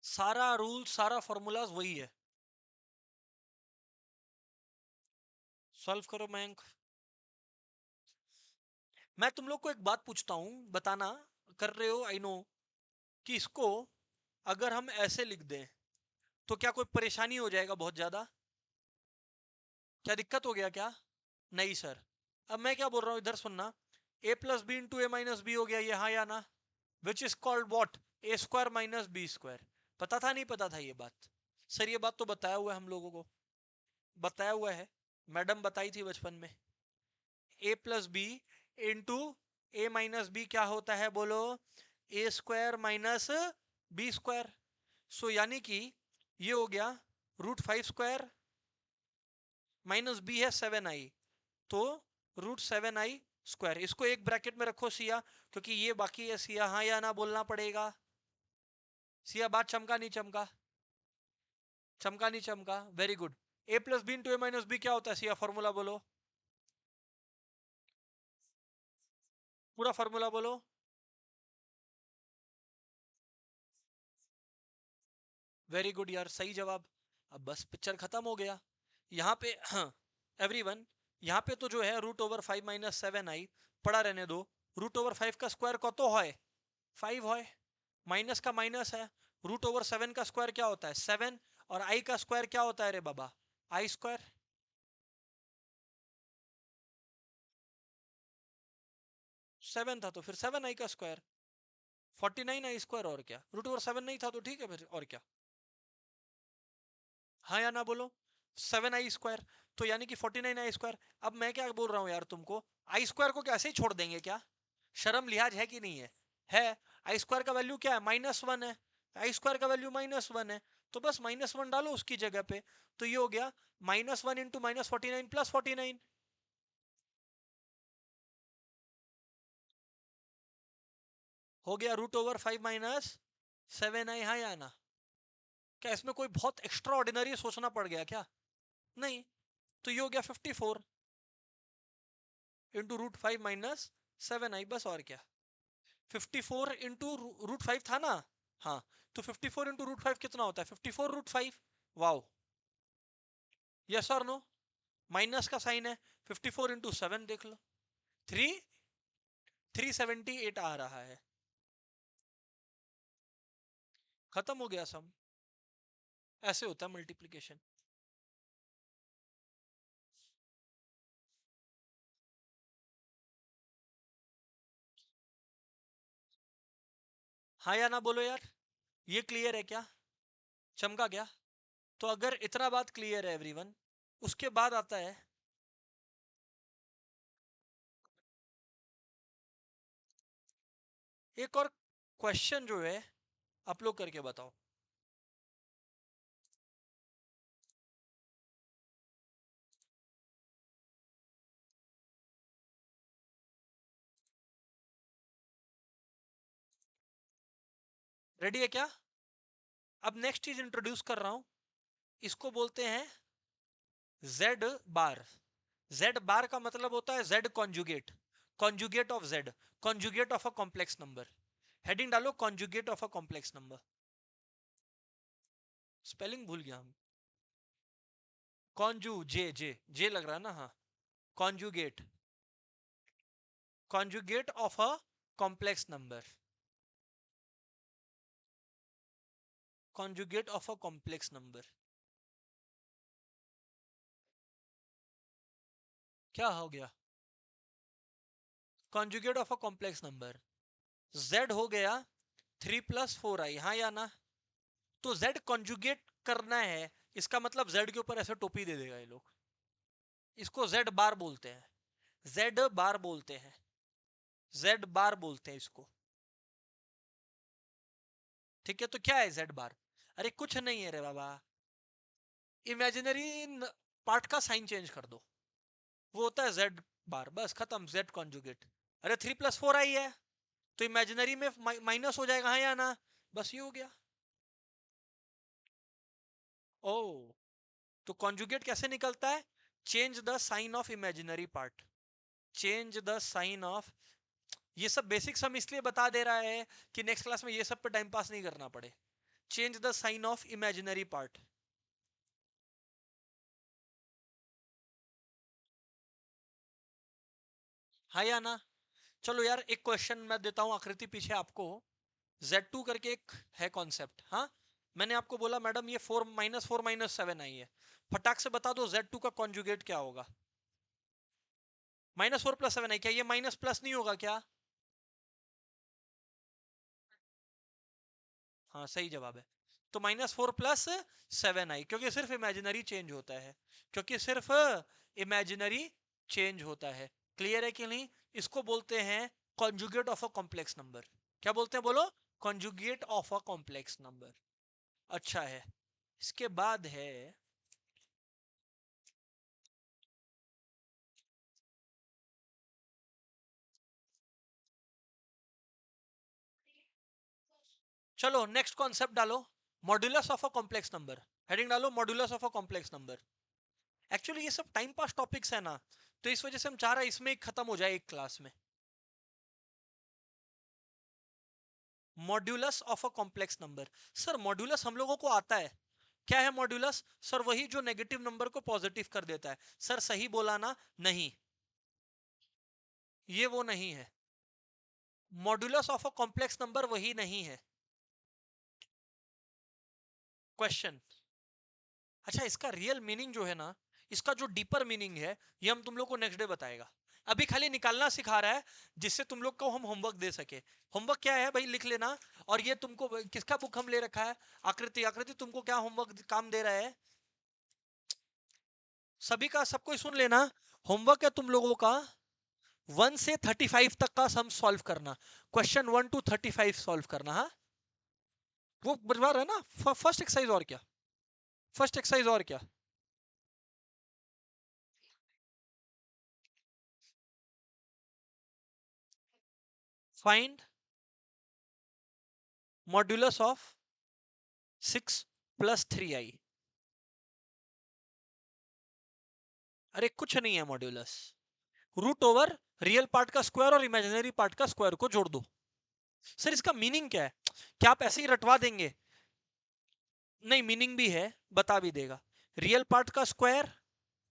सारा रूल सारा फॉर्मूलाज वही है। सॉल्व करो मयंक। मैं तुम लोग को एक बात पूछता हूं, बताना, कर रहे हो आई नो, कि इसको अगर हम ऐसे लिख दें तो क्या कोई परेशानी हो जाएगा बहुत ज्यादा? क्या दिक्कत हो गया क्या? नहीं सर। अब मैं क्या बोल रहा हूं, इधर सुनना। A plus B into A minus B हो गया ये, हाँ या ना? Which is called what? A square minus B square. पता था नहीं पता था ये बात? सर ये बात तो बताया हुआ है हम लोगों को, बताया हुआ है, मैडम बताई थी बचपन में। ए plus B into A minus B क्या होता है बोलो? ए स्क्वायर माइनस बी स्क्वायर। सो यानी कि ये हो गया √5 स्क्वायर माइनस बी है 7i, तो √7i स्क्वायर। इसको एक ब्रैकेट में रखो सिया, क्योंकि ये बाकी है सिया, हाँ या ना बोलना पड़ेगा। सिया बात चमका नहीं चमका? चमका नहीं चमका? Very good. A plus B into A minus B क्या होता है सिया, फॉर्मूला बोलो, पूरा फॉर्मूला बोलो। वेरी गुड यार, सही जवाब। अब बस पिक्चर खत्म हो गया यहाँ पे। एवरीवन, यहाँ पे तो जो है √5 - 7i पड़ा रहने दो। √5 का स्क्वायर कत है? 5 है। माइनस का माइनस है। √7 का स्क्वायर क्या होता है? 7। और आई का स्क्वायर क्या होता है रे बाबा? आई स्क्वायर। 7 था तो फिर 7i का स्क्वायर, 49i स्क्वायर। और क्या, √7 नहीं था तो ठीक है फिर, और क्या? हाँ या ना बोलो? 7i स्क्वायर, तो यानी कि 49i स्क्वायर। अब मैं क्या बोल रहा हूँ यार तुमको, आई स्क्वायर को कैसे ही छोड़ देंगे क्या? शर्म लिहाज है कि नहीं है? है। आई स्क्वायर का वैल्यू क्या है? -1 है। आई स्क्वायर का वैल्यू -1 है, तो बस -1 डालो उसकी जगह पे। तो ये हो गया -1 इंटू -49 प्लस 49। हो गया √5 - 7i, हाँ या ना? क्या इसमें कोई बहुत एक्स्ट्रा ऑर्डिनरी सोचना पड़ गया क्या? नहीं। तो ये हो गया 54 इंटू √5 - 7i, बस और क्या? 54 इंटू √5 था ना? हाँ। तो 54 इंटू √5 कितना होता है? 54 √5। वाओ। यस और नो? माइनस का साइन है। 54 इंटू 7 देख लो, 378 आ रहा है। खत्म हो गया सम। ऐसे होता है मल्टीप्लीकेशन। हाँ या ना बोलो यार? ये क्लियर है क्या? चमका क्या? तो अगर इतना बात क्लियर है एवरीवन, उसके बाद आता है एक और क्वेश्चन जो है, आप लोग करके बताओ। रेडी है क्या? अब नेक्स्ट चीज इंट्रोड्यूस कर रहा हूं, इसको बोलते हैं जेड बार। जेड बार का मतलब होता है Z conjugate, conjugate of Z, conjugate of a complex number. Heading डालो conjugate of a complex number. Spelling भूल गया हम। कॉन्जू जे जे जे लग रहा है ना? हाँ। Conjugate, conjugate of a complex number, conjugate of a complex number. क्या हो गया? Conjugate of a complex number, Z हो गया 3 + 4i, हाँ या ना? तो जेड कॉन्जुगेट करना है, इसका मतलब जेड के ऊपर ऐसे टोपी दे देगा ये लोग। इसको जेड बार बोलते हैं, जेड बार बोलते हैं, जेड बार बोलते हैं इसको। ठीक है, तो क्या है जेड बार? अरे कुछ नहीं है रे बाबा, इमेजिनरी पार्ट का साइन चेंज कर दो, वो होता है z बार, बस खत्म, z कॉन्जुगेट। अरे 3 + 4 आई है तो इमेजिनरी में माइनस हो जाएगा, हाँ या ना, बस ये हो गया। ओ, तो कॉन्जुगेट कैसे निकलता है? Change the sign of imaginary part, change the sign of. ये सब बेसिक्स हम इसलिए बता दे रहा है कि नेक्स्ट क्लास में ये सब पे टाइम पास नहीं करना पड़े। Change the sign of imaginary part, हाँ या ना। चलो यार एक क्वेश्चन मैं देता हूं आकृति पीछे आपको। Z2 करके एक है कॉन्सेप्ट, हाँ। मैंने आपको बोला मैडम ये 4 - 4 - 7 आई है, फटाक से बता दो Z2 का कॉन्जुगेट क्या होगा। -4 + 7 आई, क्या ये माइनस प्लस नहीं होगा क्या? हाँ सही जवाब है। तो -4 + 7 आई, क्योंकि सिर्फ इमेजिनरी चेंज होता है, क्योंकि सिर्फ इमेजिनरी चेंज होता है। क्लियर है कि नहीं? इसको बोलते हैं conjugate of a complex number. क्या बोलते हैं बोलो? Conjugate of a complex number. अच्छा है। इसके बाद है, चलो नेक्स्ट कॉन्सेप्ट डालो, modulus of a complex number. Heading डालो modulus of a complex number. Actually ये सब टाइम पास टॉपिक्स है ना, तो इस वजह से हम चाह रहे हैं इसमें ही खत्म हो जाए एक क्लास में। Modulus of a complex number. Sir modulus हम लोगों को आता है, क्या है मॉड्यूलस? सर वही जो नेगेटिव नंबर को पॉजिटिव कर देता है। सर सही बोला ना? नहीं, ये वो नहीं है। Modulus of a complex number वही नहीं है। क्वेश्चन। अच्छा, इसका रियल मीनिंग जो है ना, इसका जो डीपर मीनिंग है, ये हम तुम लोग को नेक्स्ट डे बताएगा। अभी खाली निकालना सिखा रहा है जिससे तुम लोग को हम होमवर्क दे सके। होमवर्क क्या है भाई, लिख लेना। और ये तुमको किसका बुक हम ले रखा है? आकृति। आकृति तुमको क्या होमवर्क काम दे रहा है? सभी का, सबको सुन लेना। होमवर्क है तुम लोगों का 1 से 35 तक का सम सॉल्व करना। क्वेश्चन 1 to 35 सॉल्व करना, हाँ। वो बता रहा है ना, फर्स्ट एक्सरसाइज और क्या, फर्स्ट एक्सरसाइज और क्या। Find modulus of 6 + 3i। अरे कुछ नहीं है modulus, root over real part का स्क्वायर और इमेजिनरी पार्ट का स्क्वायर को जोड़ दो। सर इसका मीनिंग क्या है? क्या आप ऐसे ही रटवा देंगे? नहीं, मीनिंग भी है, बता भी देगा। रियल पार्ट का स्क्वायर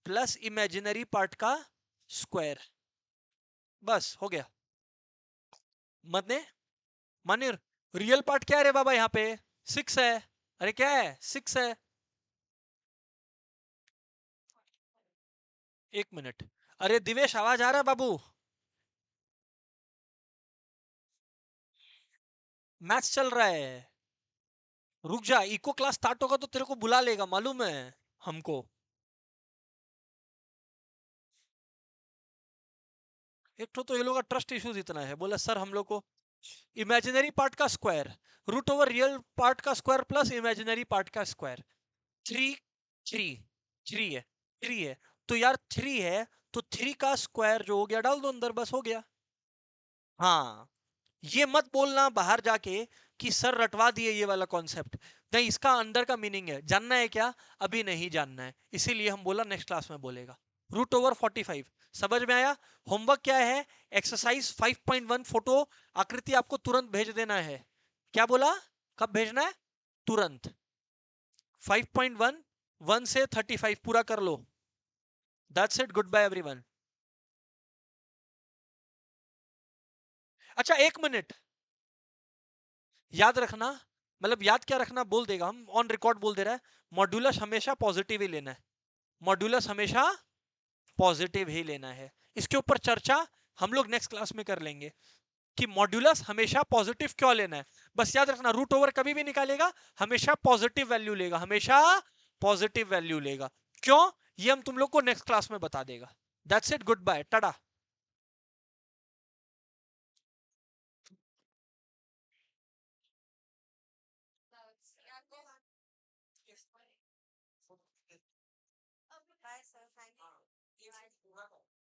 प्लस इमेजिनरी पार्ट का स्क्वायर, बस हो गया। माने, माने रियल पार्ट क्या है रे बाबा यहाँ पे? 6 है। अरे क्या है? 6 है। 1 मिनट। अरे दिवेश आवाज आ रहा है बाबू? मैथ्स चल रहा है। रुक जा, इको क्लास स्टार्ट होगा तो तेरे को बुला लेगा, मालूम है हमको। एक तो ये लोग का ट्रस्ट इश्यूज इतना है, बोला सर हम लोग को इमेजिनरी पार्ट का square root over real part का स्क्वायर प्लस इमेजिनरी पार्ट का स्क्वायर। 3 3 3 है, 3 है। तो यार 3 है, तो 3 का स्क्वायर जो हो गया डाल दो अंदर, बस हो गया। हाँ, ये मत बोलना बाहर जाके कि सर रटवा दिए ये वाला कॉन्सेप्ट। नहीं, इसका अंदर का मीनिंग है, जानना है क्या? अभी नहीं जानना है, इसीलिए हम बोला नेक्स्ट क्लास में बोलेगा। √45 समझ में आया? होमवर्क क्या है? एक्सरसाइज 5.1 फोटो आकृति आपको तुरंत भेज देना है। क्या बोला? कब भेजना है? तुरंत। 5.1 1 से 35 पूरा कर लो। That's it, good bye everyone. अच्छा 1 मिनट, याद रखना, मतलब याद क्या रखना, बोल देगा, हम ऑन रिकॉर्ड बोल दे रहा है। मॉड्यूलस हमेशा पॉजिटिव ही लेना है, मॉड्यूलस हमेशा पॉजिटिव ही लेना है। इसके ऊपर चर्चा हम लोग नेक्स्ट क्लास में कर लेंगे कि मॉड्यूलस हमेशा पॉजिटिव क्यों लेना है। बस याद रखना, रूट ओवर कभी भी निकालेगा हमेशा पॉजिटिव वैल्यू लेगा, हमेशा पॉजिटिव वैल्यू लेगा। क्यों? ये हम तुम लोग को नेक्स्ट क्लास में बता देगा। That's it, good bye, tata. Bye sir, thank you.